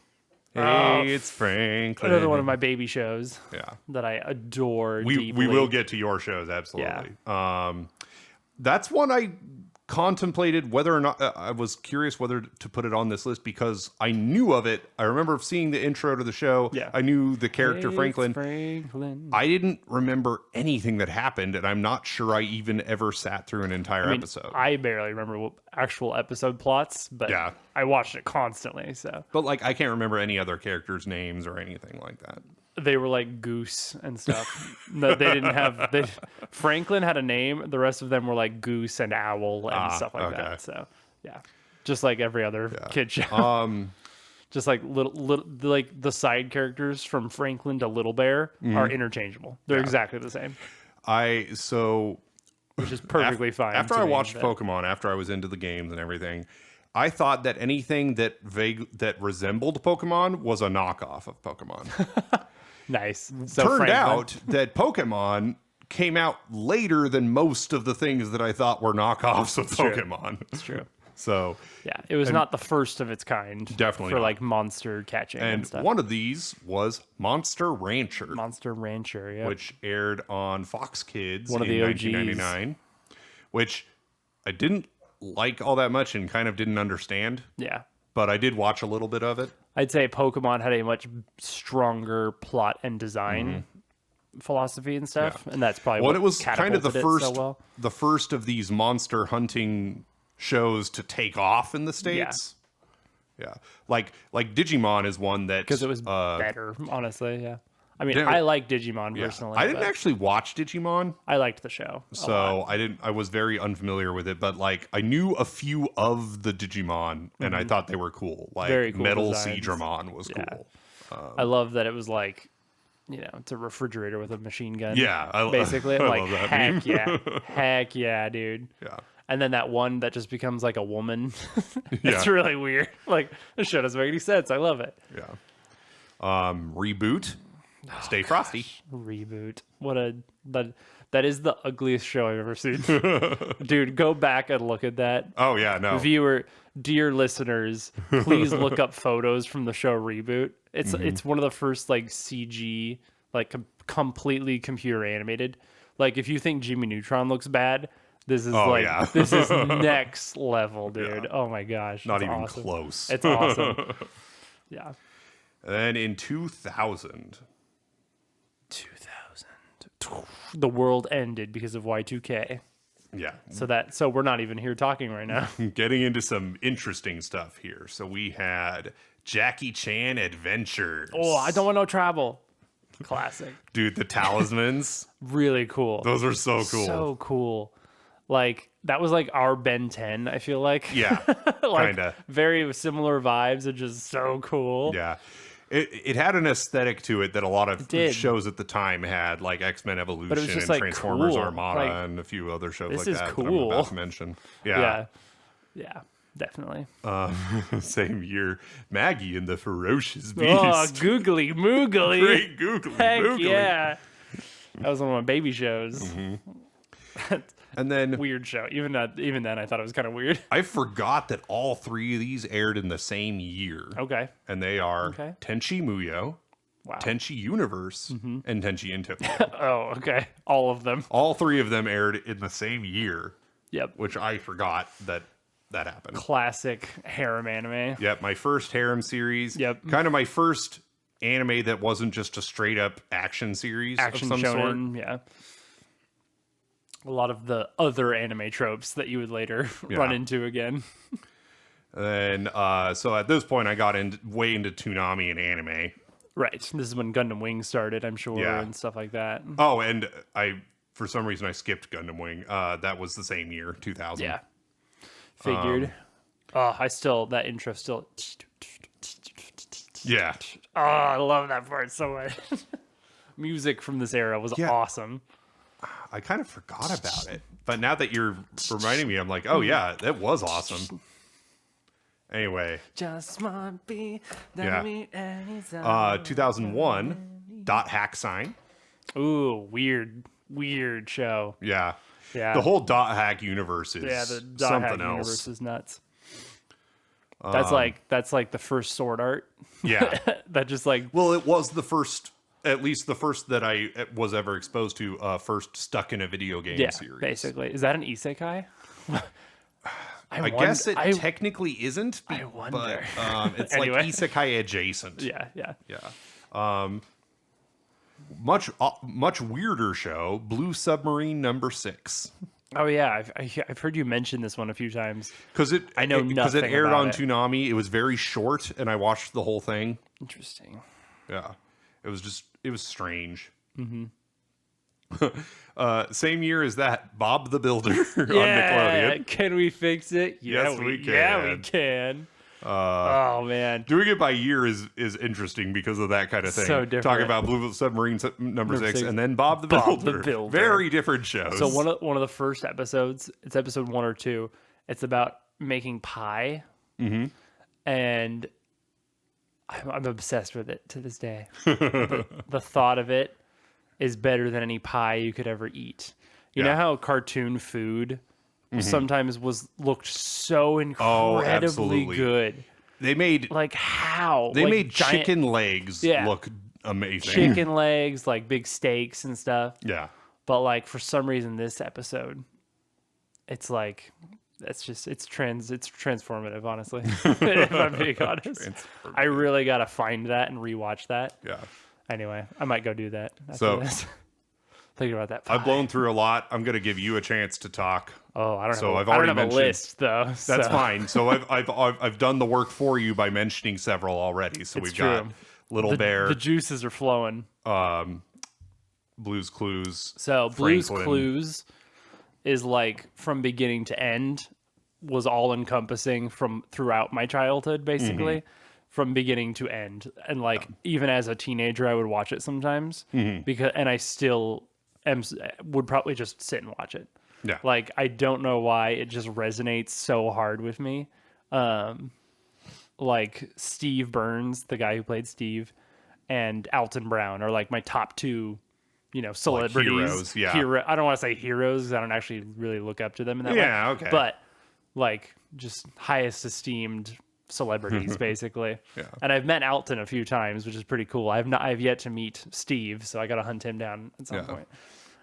Hey, it's Franklin. Another one of my baby shows. Yeah. That I adore We deeply. will get to your shows, absolutely. Yeah. That's one I contemplated whether or not I was curious whether to put it on this list because I knew of it. I remember seeing the intro to the show. Yeah. I knew the character Franklin. Franklin. I didn't remember anything that happened, and I'm not sure I even ever sat through an entire episode. I barely remember what actual episode plots, but I watched it constantly. So, but like I can't remember any other characters' names or anything like that. They were like Goose and stuff. No, they didn't have. Franklin had a name. The rest of them were like Goose and Owl and stuff like that. So yeah, just like every other kid show. Just like little like the side characters from Franklin to Little Bear are interchangeable. They're exactly the same. Which is perfectly fine. After I watched Pokemon, after I was into the games and everything, I thought that anything that resembled Pokemon was a knockoff of Pokemon. Nice. So Turned out that Pokemon came out later than most of the things that I thought were knockoffs of Pokemon. It's true. So yeah, it was not the first of its kind. Definitely for not. like monster catching and stuff. One of these was Monster Rancher. Monster Rancher, yeah. Which aired on Fox Kids One of the in OGs. 1999. Which I didn't like all that much and kind of didn't understand. Yeah. But I did watch a little bit of it. I'd say Pokemon had a much stronger plot and design philosophy and stuff, and that's probably what it was kind of the catapulted it first, so well. the first of these monster hunting shows to take off in the States. Yeah, like Digimon is one that Because it was better, honestly. Yeah, I mean, Yeah. I like Digimon personally. I didn't but actually watch Digimon, I liked the show. A lot. so I was very unfamiliar with it. But like, I knew a few of the Digimon, and I thought they were cool. Like Very cool Metal designs. Seadramon was Yeah. cool. I love that it was like, it's a refrigerator with a machine gun. Yeah, basically. I Like, love that heck meme. yeah, heck yeah, dude. Yeah. And then that one that just becomes like a woman. It's Yeah. really weird. Like, the show doesn't make any sense. I love it. Yeah. Reboot. Stay Frosty. Reboot. That is the ugliest show I've ever seen. Dude, go back and look at that. Oh yeah, no. Viewer, dear listeners, please look up photos from the show Reboot. It's one of the first like CG, like completely computer animated. Like if you think Jimmy Neutron looks bad, this is this is next level, dude. Yeah. Oh my gosh. Not it's even awesome. close. It's awesome. Yeah. And then in 2000, 2000. The world ended because of Y2K. yeah, So we're not even here talking right now. getting into some interesting stuff here. So we had Jackie Chan Adventures. Oh, I don't want no travel. Classic. Dude, the talismans. Really cool. Those are so cool. So cool. Like that was like our Ben 10, I feel like. Yeah, Like, kinda. very similar vibes and just so cool. Yeah. It had an aesthetic to it that a lot of did. shows at the time had, like X-Men Evolution just, and like, Transformers cool. Armada Like, and a few other shows this like is that that I'm cool. about to mention. Yeah. Yeah, definitely. Same year, Maggie and the Ferocious Beast. Oh, googly moogly. Great googly Heck moogly. yeah. That was one of my baby shows. And then Weird show. Even then, I thought it was kind of weird. I forgot that all three of these aired in the same year. Okay. And they are Okay. Tenchi Muyo, Wow. Tenchi Universe, and Tenchi in Tokyo. Oh, okay. All of them. All three of them aired in the same year, Yep. which I forgot that happened. Classic harem anime. Yep, my first harem series. Yep. Kind of my first anime that wasn't just a straight up action series Action of some sort. shonen, yeah. A lot of the other anime tropes that you would later run Yeah. into again. And so at this point, I got way into Toonami and anime. Right. This is when Gundam Wing started, I'm sure, Yeah. and stuff like that. Oh, and for some reason, I skipped Gundam Wing. That was the same year, 2000. Yeah. Figured. That intro still. Yeah. Oh, I love that part so much. Music from this era was Yeah. awesome. I kind of forgot about it. But now that you're reminding me, I'm like, oh, yeah, that was awesome. Anyway, Just want be Yeah. 2001, Dot Hack Sign. Ooh, weird show. Yeah. Yeah. The whole Dot Hack universe is Yeah, the Dot something Hack else. universe is nuts. That's like the first sword art. Yeah. That just like Well, it was the first, at least the first that I was ever exposed to, first stuck in a video game series. basically. Is that an isekai? I guess it I technically isn't, I wonder. but it's Anyway. like isekai adjacent. yeah. Yeah. Much weirder show, Blue Submarine #6. Oh yeah, I've heard you mention this one a few times. Because I know because it nothing aired about on it. Toonami. It was very short, and I watched the whole thing. Interesting. Yeah, it was strange. Mm-hmm. Same year as that, Bob the Builder on Nickelodeon. Can we fix it? Yeah, Yes, we Yeah, we can. can. Oh man. Doing it by year is interesting because of that kind of thing. So different. Talking about Blue Submarine #6 6, and then Bob the Bob the Builder. Builder. Very different shows. So one of the first episodes, it's episode 1 or 2. It's about making pie, and I'm obsessed with it to this day. The thought of it is better than any pie you could ever eat. You know Yeah. how cartoon food sometimes looked so incredibly absolutely. good. they made Like how they Like made giant chicken legs Yeah. look amazing. chicken legs, like big steaks and stuff. Yeah. But like for some reason, this episode, it's like That's just it's transformative, honestly. If I'm being honest, I really gotta find that and rewatch that. Yeah. Anyway, I might go do that after So this. Thinking about that. I've blown through a lot. I'm going to give you a chance to talk. Oh, I don't So have. I've I don't already have a mentioned- list though. That's fine. So I've done the work for you by mentioning several already. So It's we've got true. Little Bear, The juices are flowing. Blue's Clues. So Blue's Franklin. Clues is like from beginning to end was all encompassing from throughout my childhood, basically, from beginning to end. And like even as a teenager, I would watch it sometimes because, and I still would probably just sit and watch it. Yeah. Like I don't know why it just resonates so hard with me. Like Steve Burns, the guy who played Steve, and Alton Brown are like my top two, celebrities. heroes, yeah. I don't want to say heroes 'cause I don't actually really look up to them in that way. Yeah, okay. But like just highest esteemed celebrities, basically. Yeah. And I've met Alton a few times, which is pretty cool. I've yet to meet Steve, so I got to hunt him down at some point.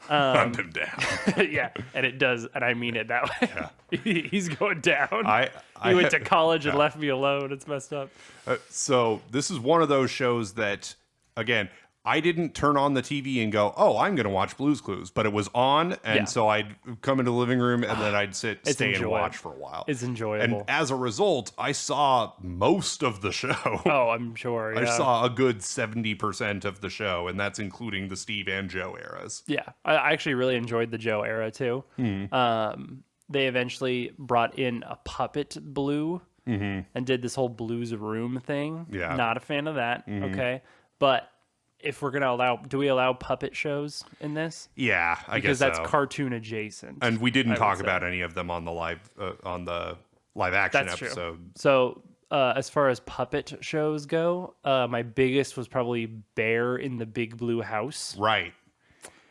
Hunt him down. Yeah, and it does, and I mean it that way. Yeah. He's going down. I He went to college and left me alone. It's messed up. So this is one of those shows that, again, I didn't turn on the TV and go, "Oh, I'm going to watch Blue's Clues," but it was on, and Yeah. so I'd come into the living room and then I'd stay and enjoyable. watch for a while. It's enjoyable. And as a result, I saw most of the show. Oh, I'm sure. I Yeah. saw a good 70% of the show, and that's including the Steve and Joe eras. Yeah, I actually really enjoyed the Joe era too. They eventually brought in a puppet Blue and did this whole Blues Room thing. Yeah. Not a fan of that. Okay, but if we're gonna do we allow puppet shows in this? Yeah, I Because guess that's so. cartoon adjacent. And we didn't I would talk say. about any of them on the live action That's true. episode. So as far as puppet shows go, my biggest was probably Bear in the Big Blue House, Right.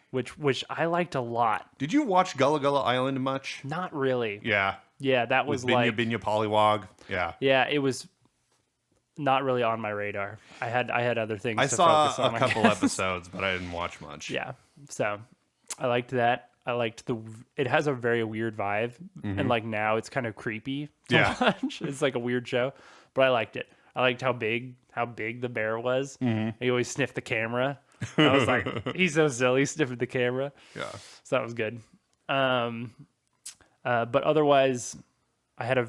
which I liked a lot. Did you watch Gullah Gullah Island much? Not really. Yeah. Yeah, that With was Binya like Binya Pollywog. Yeah. yeah, it was not really on my radar. I had other things I to saw focus on. a I couple guess. episodes, but I didn't watch much. Yeah. So I liked that. I liked it has a very weird vibe. And like now it's kind of creepy to Yeah. watch. It's like a weird show, but I liked it. I liked how big the bear was. He always sniffed the camera. I was like, he's so silly sniffing the camera. Yeah. So that was good. But otherwise, I had I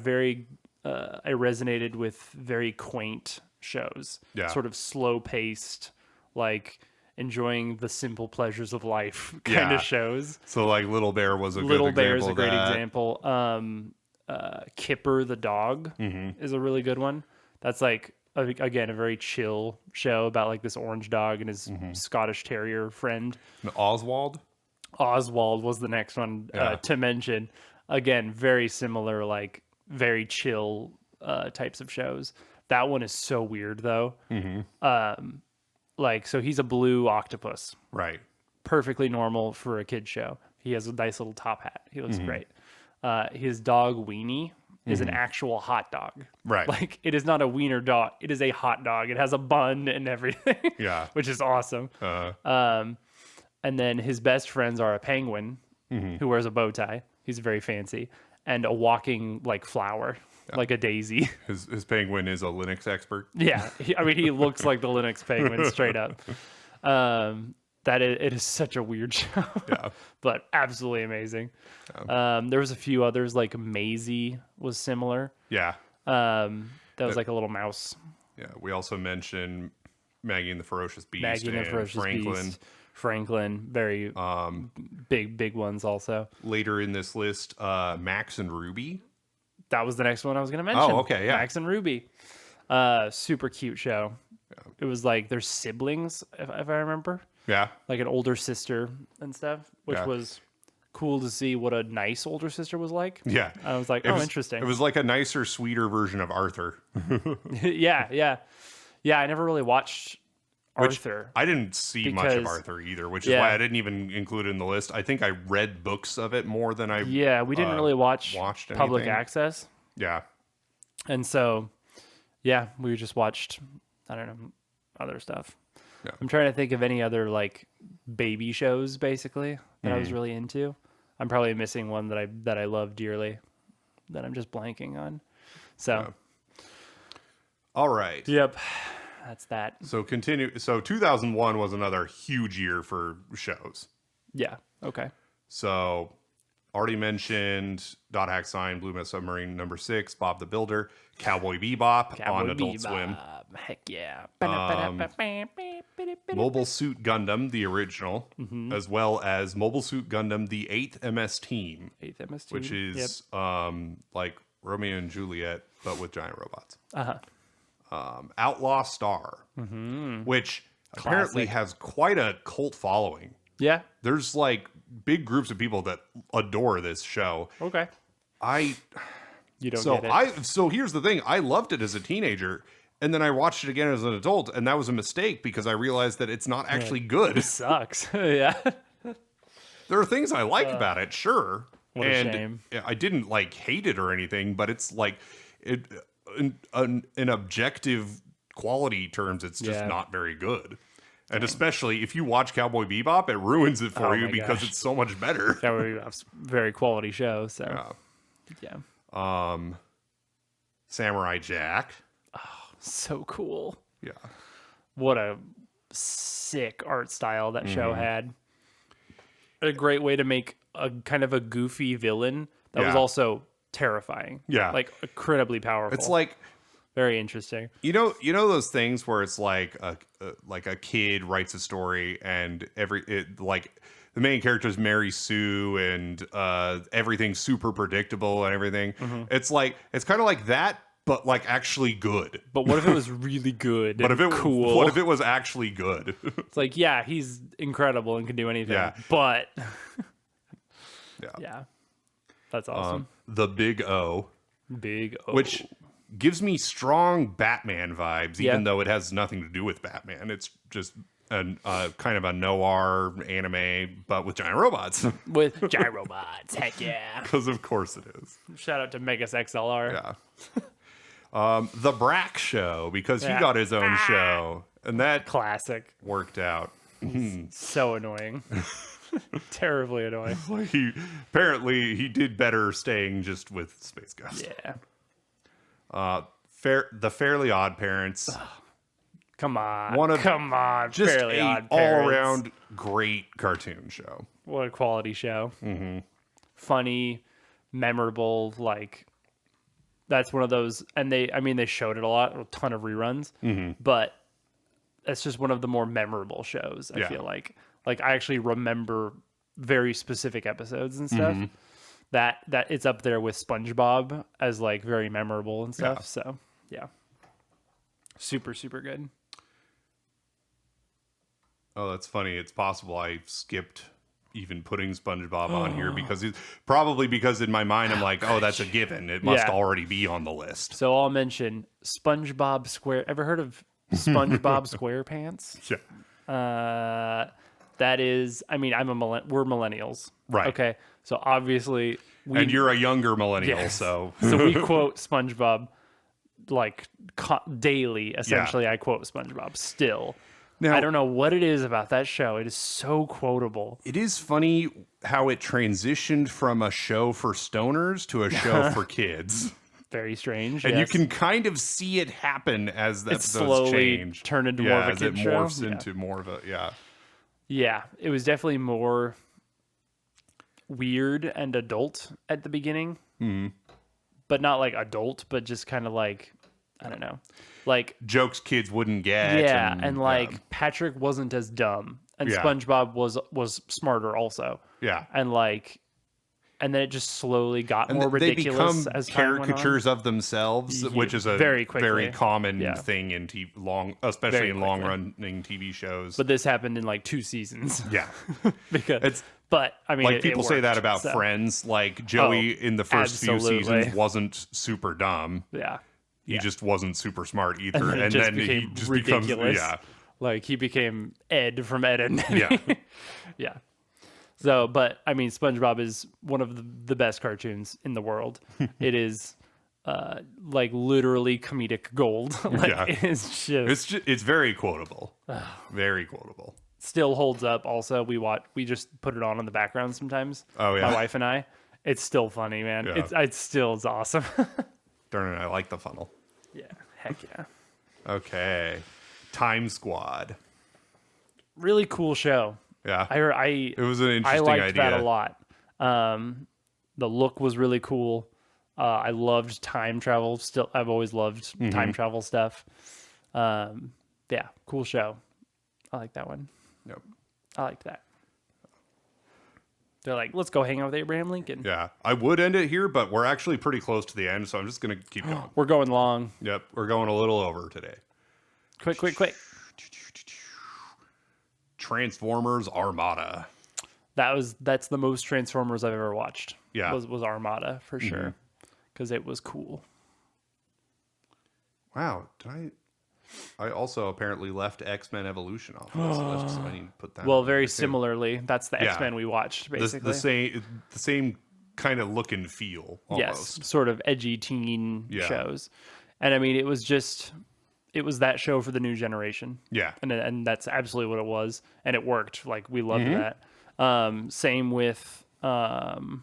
resonated with very quaint shows. Yeah. Sort of slow paced, like enjoying the simple pleasures of life kind Yeah. of shows. So like Little Bear was a Little good Bear's example a great of that. example. Kipper the dog is a really good one. That's like again a very chill show about like this orange dog and his Scottish Terrier friend. And Oswald? Oswald was the next one Yeah. to mention. Again, very similar, like very chill types of shows. That one is so weird though. Like, so he's a blue octopus, Right. perfectly normal for a kid show. He has a nice little top hat. He looks great. His dog Weenie is an actual hot dog. Right. Like it is not a wiener dog. It is a hot dog. It has a bun and everything. Yeah. Which is awesome. And then his best friends are a penguin who wears a bow tie. He's very fancy. And a walking like flower, like a daisy. His penguin is a Linux expert. Yeah. He looks like the Linux penguin straight up. It is such a weird show, Yeah. but absolutely amazing. There was a few others like Maisie was similar. Yeah. That was like a little mouse. Yeah. We also mentioned Maggie and the Ferocious Beast Maggie and the Ferocious Franklin. Beast. Franklin, very big ones also. Later in this list, Max and Ruby. That was the next one I was going to mention. Oh, okay, yeah. Max and Ruby. Super cute show. Yeah. It was like their siblings, if I remember. Yeah. Like an older sister and stuff, which Yeah. was cool to see what a nice older sister was like. Yeah. I was like, interesting. It was like a nicer, sweeter version of Arthur. Yeah. I never really watched Arthur. I didn't see much of Because- Arthur either, which is why I didn't even include it in the list. I think I read books of it more than I Yeah, we didn't really watch watched public anything. access. Yeah. And so, yeah, we just watched, I don't know, other stuff. Yeah. I'm trying to think of any other like baby shows basically that I was really into. I'm probably missing one that I love dearly. that I'm just blanking on. So, All right. yep, that's that. So 2001 was another huge year for shows. Yeah. Okay. So already mentioned Dot Hack Sign, Blue Metal Submarine #6, Bob the Builder, Cowboy Bebop on Adult Swim, Heck yeah. Mobile Suit Gundam, the original, as well as Mobile Suit Gundam, the 8th MS Team, 8th MS Team. which is like Romeo and Juliet, but with giant robots. Outlaw Star, which apparently has quite a cult following. Yeah. There's like big groups of people that adore this show. Okay. You don't So get it. So here's the thing. I loved it as a teenager, and then I watched it again as an adult, and that was a mistake because I realized that it's not actually good. It sucks. Yeah. There are things I like about it, sure. What a shame. I didn't like hate it or anything, but it's like in objective quality terms, it's just not very good. And especially if you watch Cowboy Bebop, it ruins it for you because it's so much better. Cowboy Bebop's a very quality show. So yeah. Samurai Jack. So cool. Yeah. What a sick art style that show had. A great way to make a kind of a goofy villain that was also terrifying. Yeah. Like incredibly powerful. It's like, very interesting. you know those things where it's like a kid writes a story and like the main character is Mary Sue and everything's super predictable and everything. It's kind of like that, but like actually good. But what if it was really good? But if it cool? What if it was actually good? It's like, yeah, he's incredible and can do anything. Yeah. But Yeah. That's awesome. The Big O, Big O. which gives me strong Batman vibes, even though it has nothing to do with Batman. It's just kind of a noir anime, but with giant robots. With giant robots. Heck yeah. Because of course it is. Shout out to Megas XLR. Yeah. The Brack Show, because he got his own show, and that Classic. worked out. So annoying. Terribly annoying. Apparently he did better staying just with Space Ghost. Yeah. The Fairly Odd Parents. Come on. Come on. Just Fairly a Odd Parents. all-around great cartoon show. What a quality show. Funny, memorable, like that's one of those, and they showed it a ton of reruns, but that's just one of the more memorable shows, I feel like. Like I actually remember very specific episodes and stuff. That it's up there with SpongeBob as like very memorable and stuff. Yeah. So yeah. Super, super good. Oh, that's funny. It's possible I skipped even putting SpongeBob on here because in my mind I'm like, oh, that's a given. It must already be on the list. So I'll mention SpongeBob Square. Ever heard of SpongeBob SquarePants? Yeah. That is, I mean, we're millennials. Right. Okay. So obviously and you're a younger millennial, so we quote SpongeBob like daily. Essentially, I quote SpongeBob still. Now, I don't know what it is about that show. It is so quotable. It is funny how it transitioned from a show for stoners to a show for kids. Very strange. And you can kind of see it happen as the episodes slowly change. Turn into more of a kid show. As it morphs into more of a, Yeah, it was definitely more weird and adult at the beginning. But not like adult, but just kind of like, I don't know. Like jokes kids wouldn't get. Yeah, and like Patrick wasn't as dumb. And SpongeBob was smarter also. Yeah. And then it just slowly got more ridiculous as time went on. Caricatures of themselves, which is a very common thing in especially in long-running TV shows. But this happened in like 2 seasons. Yeah, But I mean, like people say that about Friends. Like Joey in the first few seasons wasn't super dumb. Yeah, he just wasn't super smart either, and then he just ridiculous. becomes like he became Ed from Ed and yeah. Yeah. So, but I mean, SpongeBob is one of the best cartoons in the world. It is like literally comedic gold. It's very quotable. Very quotable. Still holds up. Also, we just put it on in the background sometimes. Oh yeah, my wife and I, It's still funny, man. Yeah. It's still is awesome. Darn it, I like the funnel. Yeah, heck yeah. Okay. Time Squad. Really cool show. Yeah. I It was an I interesting liked idea. that a lot. The look was really cool. I loved time travel. Still, I've always loved Mm-hmm. time travel stuff. Yeah, cool show. I like that one. Yep. I liked that. They're like, let's go hang out with Abraham Lincoln. Yeah. I would end it here, but we're actually pretty close to the end, so I'm just going to keep going. We're going long. Yep. We're going a little over today. Quick. Transformers Armada. That's the most Transformers I've ever watched. Yeah. Was Armada for sure, because it was cool. Wow. I also apparently left X-Men Evolution off this list, so I need to put that Well, on very there, too. similarly, that's the Yeah. X-Men we watched basically. The same kind of look and feel almost. Yes, sort of edgy teen Yeah. shows, and I mean, it was that show for the new generation. Yeah. And that's absolutely what it was, and it worked. Like, we loved Mm-hmm. that. Same with the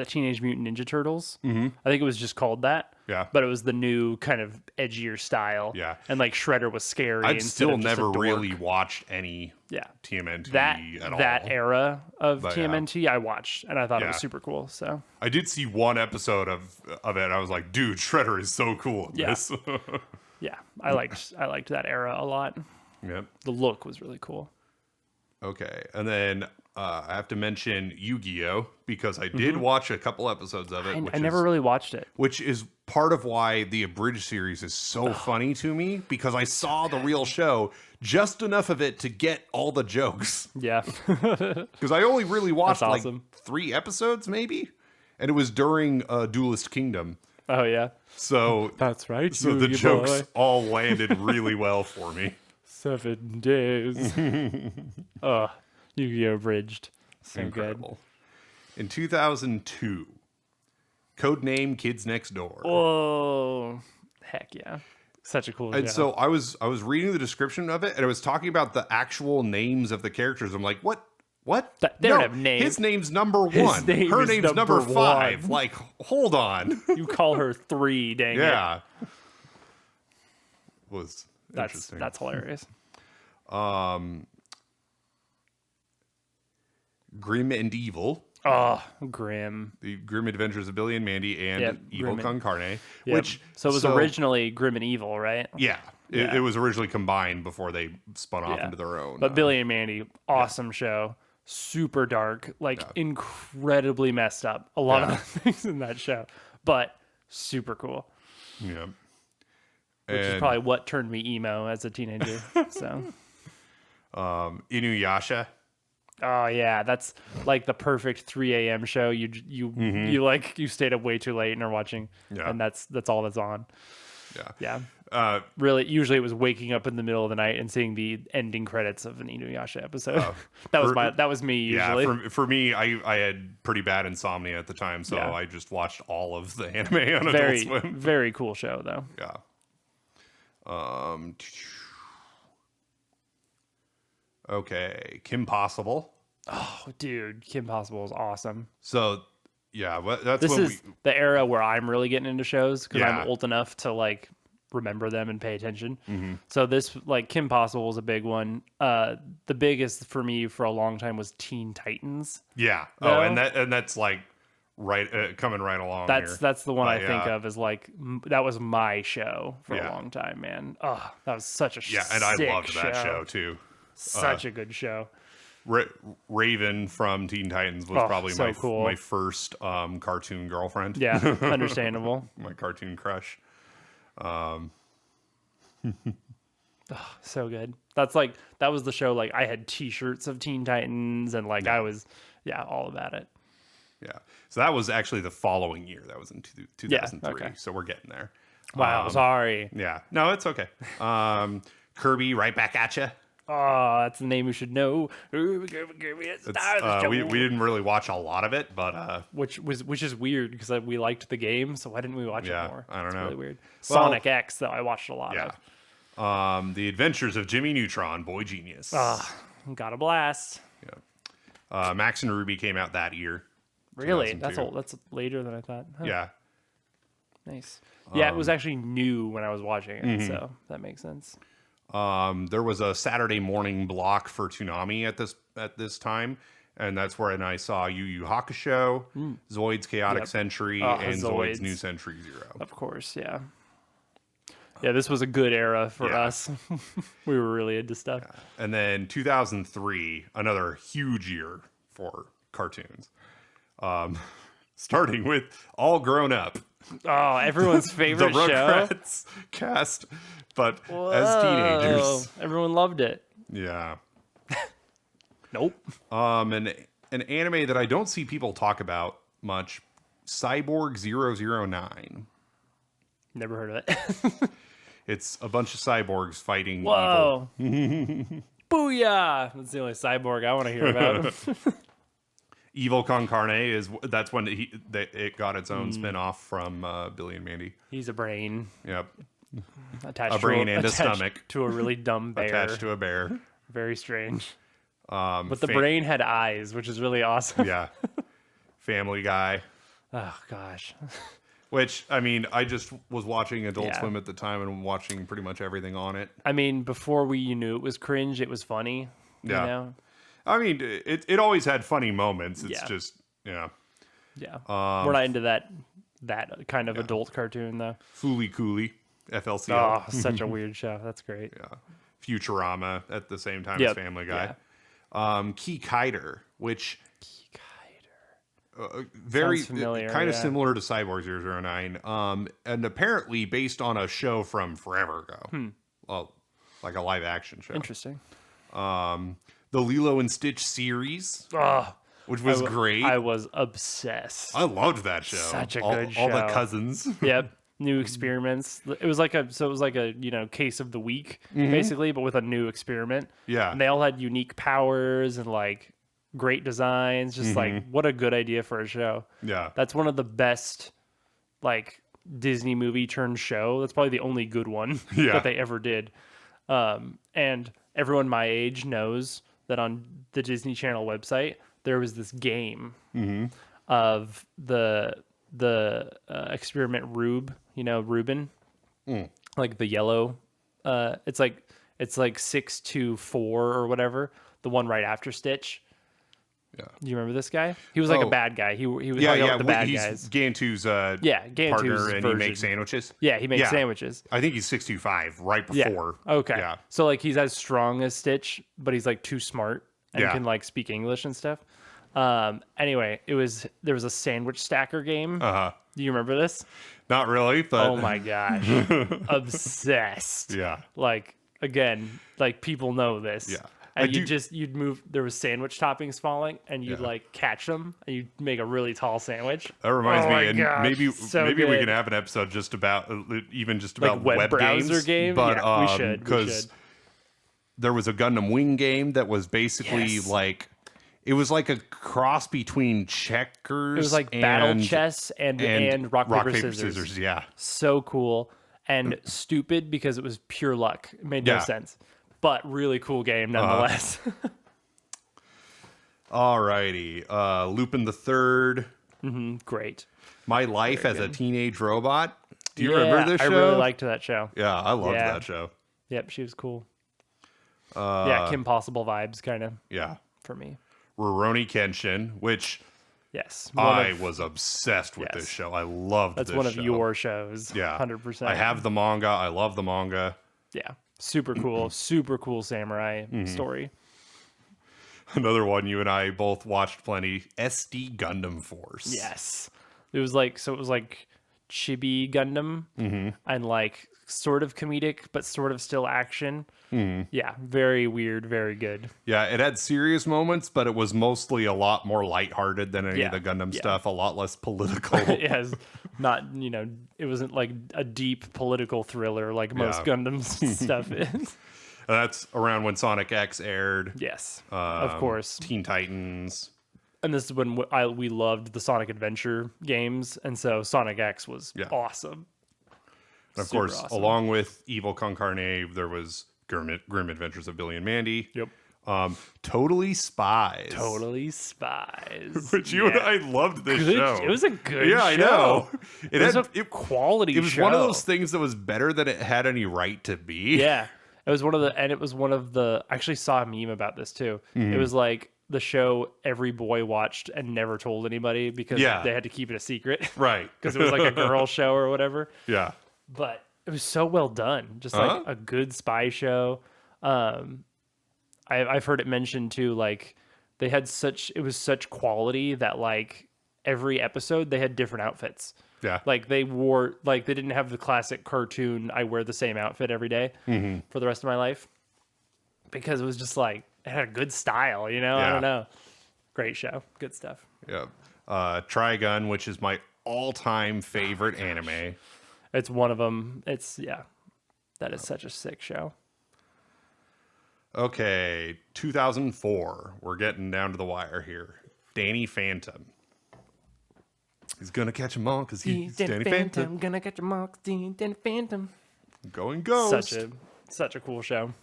Teenage Mutant Ninja Turtles. I think it was just called that. Yeah. But it was the new kind of edgier style. Yeah. And like Shredder was scary. I've instead still of just a never dork. really watched any Yeah. TMNT at all. That era of But, yeah. TMNT I watched, and I thought it was Yeah. super cool. So I did see one episode of it. And I was like, dude, Shredder is so cool in Yeah. this. yeah, I liked that era a lot. Yep. The look was really cool. Okay. And then I have to mention Yu-Gi-Oh! Because I did watch a couple episodes of it. I never really watched it. Which is part of why the abridged series is so funny to me, because I saw the real show, just enough of it to get all the jokes. Yeah. Because I only really watched That's awesome. like 3 episodes, maybe, and it was during Duelist Kingdom. Oh yeah. So That's right. so the jokes all landed really well for me. 7 days. Oh, Yu-Gi-Oh! Bridged. So Incredible. In 2002, Codename Kids Next Door. good. Oh, heck yeah. Such a cool And show. so I was reading the description of it, and it was talking about the actual names of the characters. I'm like, what? They don't have names. His name's number 1. name Her is name's number number 5. 1. Like, hold on. You call her 3, dang it. Yeah. Was interesting. That's hilarious. Grim and Evil. Oh, grim. The Grim Adventures of Billy and Mandy and Yep, Evil Grim Con Carne. Yep. Which So it was originally Grim and Evil, right? Yeah. Yeah. It was originally combined before they spun off Yeah. into their own. But Billy and Mandy, awesome show. Super dark, like incredibly messed up. A lot of the things in that show, but super cool. Yeah. Which is probably what turned me emo as a teenager. So, Inuyasha. oh yeah, that's like the perfect 3 a.m. show. You stayed up way too late and are watching, Yeah. and that's all that's on. Yeah. Yeah, really. Usually, it was waking up in the middle of the night and seeing the ending credits of an Inuyasha episode. That was me usually. Yeah, for me, I had pretty bad insomnia at the time, so Yeah. I just watched all of the anime on very Adult Swim. very cool show though. Yeah. Okay, Kim Possible. Oh, dude, Kim Possible is awesome. So, yeah, that's This when is the era where I'm really getting into shows because Yeah. I'm old enough to like remember them and pay attention. Mm-hmm. So this, like, Kim Possible was a big one. The biggest for me for a long time was Teen Titans. yeah. No? Oh, and that's like right coming right along. here. That's the one I But, think yeah. of as like that was my show for Yeah. a long time, man. Oh, that was such a Yeah, and I sick loved that show too. Such a good show. Raven from Teen Titans was Oh, probably so my cool. my first cartoon girlfriend. Yeah, understandable. My cartoon crush. So good. That was the show. Like, I had T-shirts of Teen Titans, and like I was, all about it. Yeah. So that was actually the following year. That was in 2003. okay. So we're getting there. Wow, sorry. Yeah. No, it's okay. Kirby, right back at you. Oh, that's the name you should know. We didn't really watch a lot of it, but Which is weird because we liked the game, so why didn't we watch Yeah, it more? I don't It's know. Really weird. Well, Sonic X, though, I watched a lot yeah. of. The Adventures of Jimmy Neutron, Boy Genius. Got a blast. Yeah. Max and Ruby came out that year. Really? That's 2002. old. That's later than I thought. Huh. Yeah. Nice. Yeah, it was actually new when I was watching it, so that makes sense. There was a Saturday morning block for Toonami at this time, and that's where I saw Yu Yu Hakusho, Zoid's Chaotic Yep. Century, Oh, and Zoid's Zoids. New Century Zero. Of course, yeah. Yeah, this was a good era for Yeah. us. We were really into stuff. And then 2003, another huge year for cartoons. Starting with All Grown Up, Oh, everyone's the favorite show. Rugrats cast, but as teenagers. Whoa, everyone loved it. Yeah. Nope. An anime that I don't see people talk about much, Cyborg 009. Never heard of it. It's a bunch of cyborgs fighting evil. Whoa. Booyah. That's the only cyborg I want to hear about. Evil Con Carne that's when it got its own spin-off from Billy and Mandy. He's a brain Yep. attached A brain and a attached stomach. to a really dumb bear. Attached to a bear. Very strange. But the brain had eyes, which is really awesome. Yeah. Family Guy. Oh gosh. Which, I mean, I just was watching Adult Yeah. Swim at the time and watching pretty much everything on it. I mean, before you knew it was cringe, it was funny. Yeah. You know? I mean, it always had funny moments. It's Yeah. just, yeah. Yeah. We're not into that kind of adult cartoon though. Fooly Cooley, FLCL. Oh, such a weird show. That's great. Yeah. Futurama at the same time Yep. as Family Guy. Yeah. Key Kider, which Kider. very Sounds familiar, kind of yeah. similar to Cyborg 009, and apparently based on a show from forever ago. Well, like a live action show. Interesting. The Lilo and Stitch series, Oh, which was great. I was obsessed. I loved that show. Such a all, good All the show. cousins. Yep. New experiments. It was like a case of the week basically, but with a new experiment. Yeah. And they all had unique powers and like great designs. Just like what a good idea for a show. Yeah. That's one of the best like Disney movie turned show. That's probably the only good one Yeah. that they ever did. And everyone my age knows that on the Disney Channel website there was this game of the experiment Rube, Reuben, like the yellow. It's like 624 or whatever. The one right after Stitch. Yeah. Do you remember this guy? He was like a Oh. bad guy. He was Yeah, hung out yeah. with the bad He's guys. Gantu's Gantu's partner, and version. he makes sandwiches. Yeah, he makes Yeah. sandwiches. I think he's 625 right Yeah. before. Okay. Yeah. So like he's as strong as Stitch, but he's like too smart and Yeah. can like speak English and stuff. Anyway, there was a sandwich stacker game. Uh-huh. Do you remember this? Not really, but Oh my gosh. Obsessed. yeah. Like again, like people know this. Yeah. And I you'd move, there was sandwich toppings falling and you'd Yeah. like catch them and you'd make a really tall sandwich. That reminds Oh me, my and gosh, maybe so we good. can have an episode just about even just Like about web browser game? But Yeah, we should. because there was a Gundam Wing game that was basically Yes. like it was like a cross between checkers. It was like battle chess and rock, paper, scissors. Yeah, So cool and stupid because it was pure luck. It made no Yeah. sense. But really cool game nonetheless. alrighty. Lupin the Third. Great. My Life as a Teenage Robot. Do you Yeah, remember this show? I really liked that show. Yeah, I loved Yeah. that show. Yep, she was cool. Yeah, Kim Possible vibes kind of Yeah. for me. Rurouni Kenshin, which Yes. I was obsessed with Yes. this show. I loved That's this one of show. your shows. Yeah. 100%. I have the manga. I love the manga. Yeah. Super cool. Super cool samurai story. Another one you and I both watched plenty. SD Gundam Force. Yes. It was like Chibi Gundam and like sort of comedic, but sort of still action. Yeah. Very weird. Very good. Yeah, it had serious moments, but it was mostly a lot more lighthearted than any Yeah. of the Gundam Yeah. stuff. A lot less political. Yes. Not, it wasn't like a deep political thriller like most Yeah. Gundam stuff is. That's around when Sonic X aired. Yes. Of course. Teen Titans. And this is when we loved the Sonic Adventure games, and so Sonic X was Yeah. awesome. And of Super course, awesome. along with Evil Con Carne, there was Grim Adventures of Billy and Mandy. Yep. Totally Spies. Totally Spies. Which you and I loved this Good. show. It was a good Yeah, show. I know. It was a quality It was show. one of those things that was better than it had any right to be. Yeah. It was one of the, I actually saw a meme about this too. It was like the show every boy watched and never told anybody because Yeah. they had to keep it a secret. Right. Because it was like a girl show or whatever. Yeah. But it was so well done. Just like a good spy show. I've heard it mentioned too, like it was such quality that like every episode they had different outfits. Yeah. Like they didn't have the classic cartoon, I wear the same outfit every day for the rest of my life. Because it was just like, it had a good style, you know? I Yeah. don't know. Great show. Good stuff. Yeah. Trigun, which is my all-time favorite anime. It's one of them. That is such a sick show. Okay, 2004. We're getting down to the wire here. Danny Phantom. He's gonna catch them all because he's Danny Phantom. Gonna catch them all, Danny Phantom. Going Ghost. Such a cool show.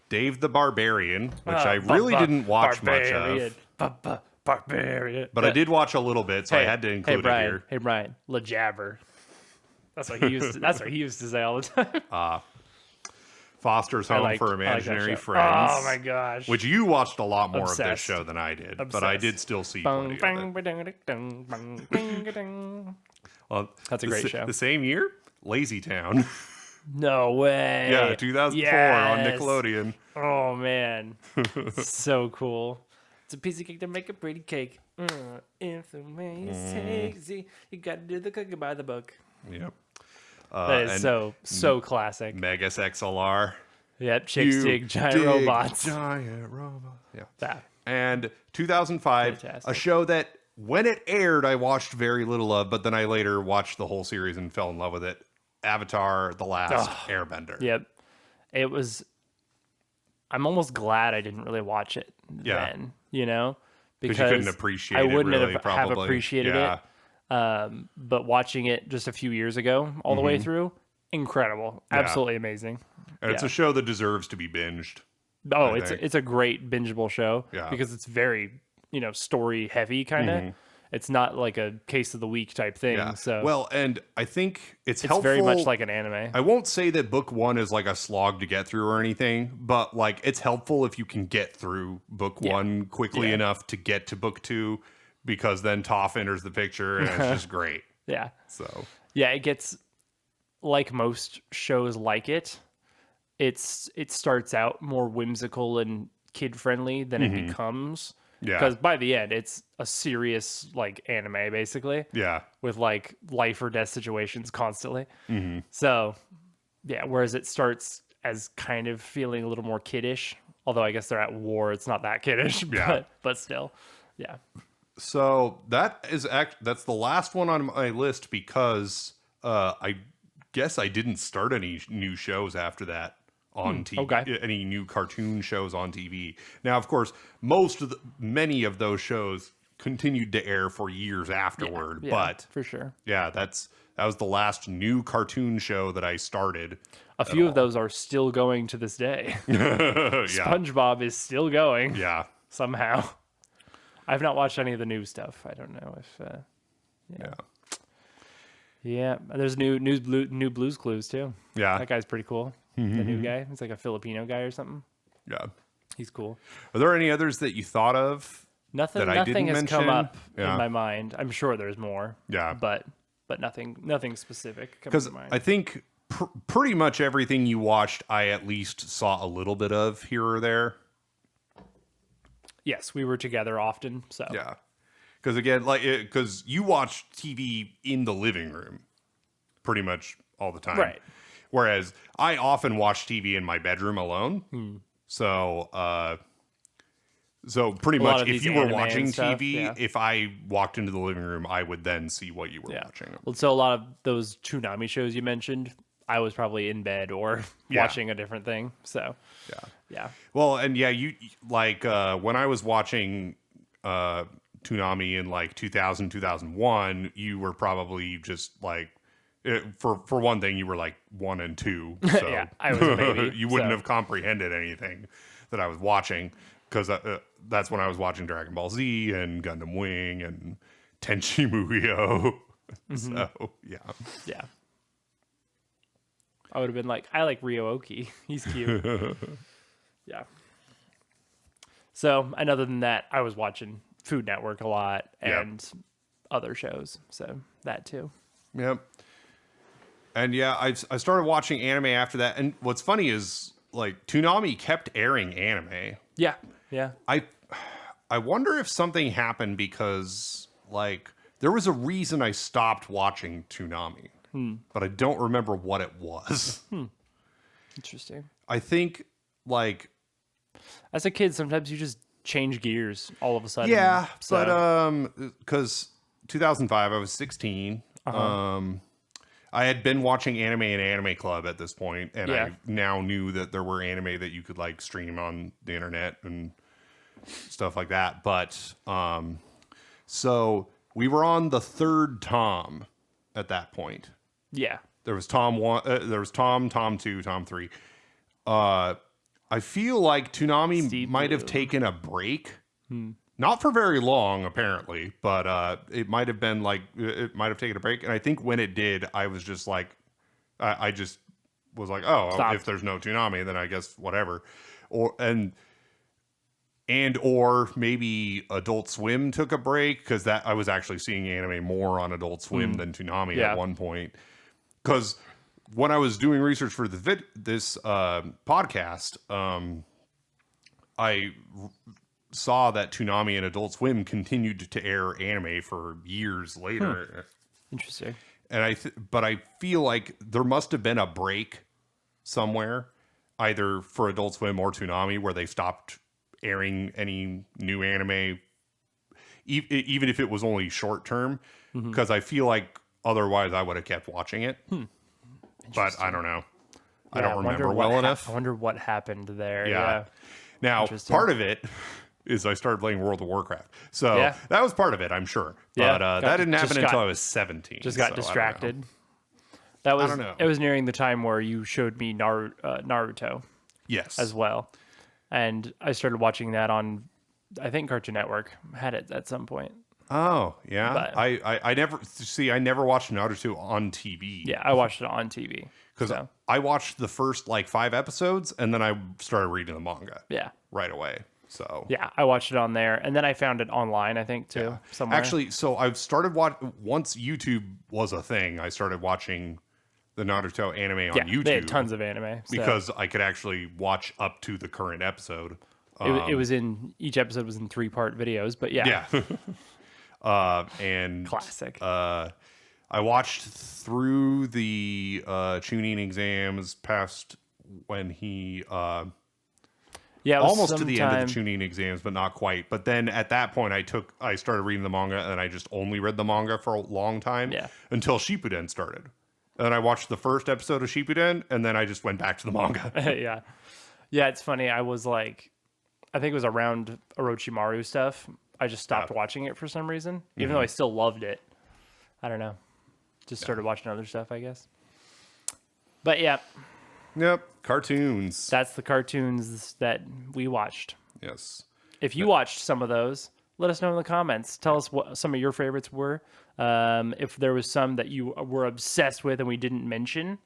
Dave the Barbarian, which I really didn't watch much of. Barbarian. But I did watch a little bit, so I had to include it here. Hey Brian, LeJabber. That's what he used. That's what he used to say all the time. Foster's Home for I like that Imaginary show. Friends. Oh my gosh. Which you watched a lot more of this Obsessed. show than I did, but I did still see plenty of it. Well, That's a great show. The same year, Lazy Town. No way. Yeah, 2004 on Yes. Nickelodeon. Oh man, so cool. It's a piece of cake to make a pretty cake. If the way is hazy, you gotta do the cookie by the book. Yep. That is and so classic. Megas XLR. Yep, chicks dig giant dig robots. Giant robot. Yeah. That. And 2005, Fantastic. a show that when it aired, I watched very little of, but then I later watched the whole series and fell in love with it. Avatar: The Last Airbender. Yep. It was. I'm almost glad I didn't really watch it then. You know, Because you couldn't appreciate I it wouldn't really, have probably. appreciated it. But watching it just a few years ago, all the way through, incredible, absolutely amazing. And it's a show that deserves to be binged. Oh, I think. it's a great bingeable show Yeah. because it's very story heavy kind of. It's not like a case of the week type thing. Yeah. So Well, and I think it's it's helpful. very much like an anime. I won't say that book one is like a slog to get through or anything, but like it's helpful if you can get through book one quickly enough to get to book two, because then Toph enters the picture and it's just great. Yeah. So Yeah, it gets like most shows like it. It starts out more whimsical and kid friendly than it becomes. Yeah. Because by the end, it's a serious like anime basically. yeah. With like life or death situations constantly. So yeah, whereas it starts as kind of feeling a little more kiddish. Although I guess they're at war, it's not that kiddish. Yeah. But still, yeah. So that's the last one on my list because I guess I didn't start any new shows after that on TV. Okay. Any new cartoon shows on TV. Now, of course, many of those shows continued to air for years afterward. Yeah, but for sure. yeah, that was the last new cartoon show that I started. A few of those are still going to this day. Yeah. SpongeBob is still going Yeah. somehow. I've not watched any of the new stuff. I don't know if. Yeah. Yeah, there's new Blues Clues too. Yeah. That guy's pretty cool. The new guy, he's like a Filipino guy or something. Yeah. He's cool. Are there any others that you thought of? Nothing that I didn't has come mention? up Yeah. in my mind. I'm sure there's more. Yeah. But nothing specific comes Because to mind. I think pretty much everything you watched, I at least saw a little bit of here or there. Yes, we were together often. So Yeah. Because again, because you watch TV in the living room pretty much all the time. Right. Whereas I often watch TV in my bedroom alone. So pretty A lot much of if these you were anime watching and stuff, TV, yeah. if I walked into the living room, I would then see what you were Yeah. watching. Well, so a lot of those Toonami shows you mentioned, I was probably in bed or Yeah. watching a different thing. So yeah. Well, and yeah, you like when I was watching Toonami in like 2000, 2001, you were probably just like for one thing, you were like 1 and 2. So Yeah, I was a baby, you wouldn't so. have comprehended anything. that I was watching, because that's when I was watching Dragon Ball Z and Gundam Wing and Tenchi Muyo. So yeah. Yeah. I would have been like, I like Ryo-Oki. He's cute. Yeah. So, and other than that, I was watching Food Network a lot and other shows. So that too. Yep. And yeah, I started watching anime after that. And what's funny is like Toonami kept airing anime. Yeah. Yeah. I wonder if something happened because like there was a reason I stopped watching Toonami, but I don't remember what it was. Interesting. I think like As a kid, sometimes you just change gears all of a sudden. yeah, So, but because 2005 I was 16. I had been watching anime in Anime Club at this point, and Yeah. I now knew that there were anime that you could like stream on the internet and stuff like that. But so we were on the third Tom at that point. yeah. There was Tom 1, there was Tom 2, Tom 3. I feel like Toonami Steve might have Blue. taken a break. Not for very long, apparently, but it might have been like, it might have taken a break. And I think when it did, I was just like, I just was like, oh, Stop. if there's no Toonami, then I guess whatever. Or maybe Adult Swim took a break, because that I was actually seeing anime more on Adult Swim than Toonami Yeah. at one point. Because when I was doing research for this podcast, I saw that Toonami and Adult Swim continued to air anime for years later. Interesting. And but I feel like there must have been a break somewhere, either for Adult Swim or Toonami, where they stopped airing any new anime, even if it was only short term, because I feel like otherwise I would have kept watching it. But I don't know. I don't remember well enough. I wonder what happened there. Yeah. Yeah. Now, Interesting. part of it is I started playing World of Warcraft. So Yeah. that was part of it, I'm sure. Yeah. But that didn't happen Just until got- I was 17. Just so I got don't know. distracted. That was. don't know. It was nearing the time where you showed me Naruto Yes. as well, and I started watching that on, I think Cartoon Network had it at some point. Oh, yeah. But- I never watched Naruto on TV. Yeah, I watched it on TV. Because So, I watched the first like 5 episodes and then I started reading the manga yeah. right away. So Yeah, I watched it on there, and then I found it online, I think, too, somewhere. actually, so I've started once YouTube was a thing, I started watching the Naruto anime on yeah, YouTube. they had tons of anime. So because I could actually watch up to the current episode. it was each episode was in 3-part videos, but yeah. Yeah. And Classic. I watched through the tuning exams past when he Yeah, it was almost to the end of sometime- the tuning exams, but not quite. But then at that point, I started reading the manga, and I just only read the manga for a long time until Shippuden started. And then I watched the first episode of Shippuden, and then I just went back to the manga. Yeah. Yeah, it's funny. I was like, I think it was around Orochimaru stuff. I just stopped watching it for some reason, even though I still loved it. I don't know. Just started watching other stuff, I guess. But yeah, Yep, cartoons. that's the cartoons that we watched. Yes. If you watched some of those, let us know in the comments. Tell us what some of your favorites were. If there was some that you were obsessed with and we didn't mention,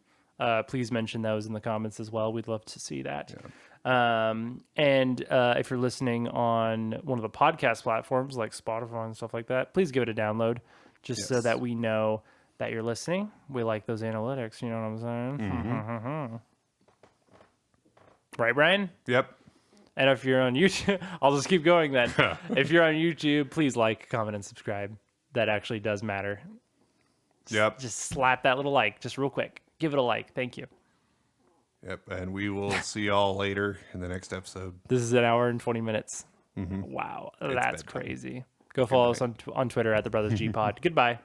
please mention those in the comments as well. We'd love to see that. And if you're listening on one of the podcast platforms like Spotify and stuff like that, please give it a download just so Yes. that we know that you're listening. We like those analytics. You know what I'm saying? Right, Brian? Yep. And if you're on YouTube, I'll just keep going then. If you're on YouTube, please like, comment, and subscribe. That actually does matter. Yep. Just slap that little like, just real quick. Give it a like. Thank you. Yep. And we will see y'all later in the next episode. This is an hour and 20 minutes. Wow, that's bedtime. crazy. Go follow us on Twitter at the Brothers G Pod. Goodbye.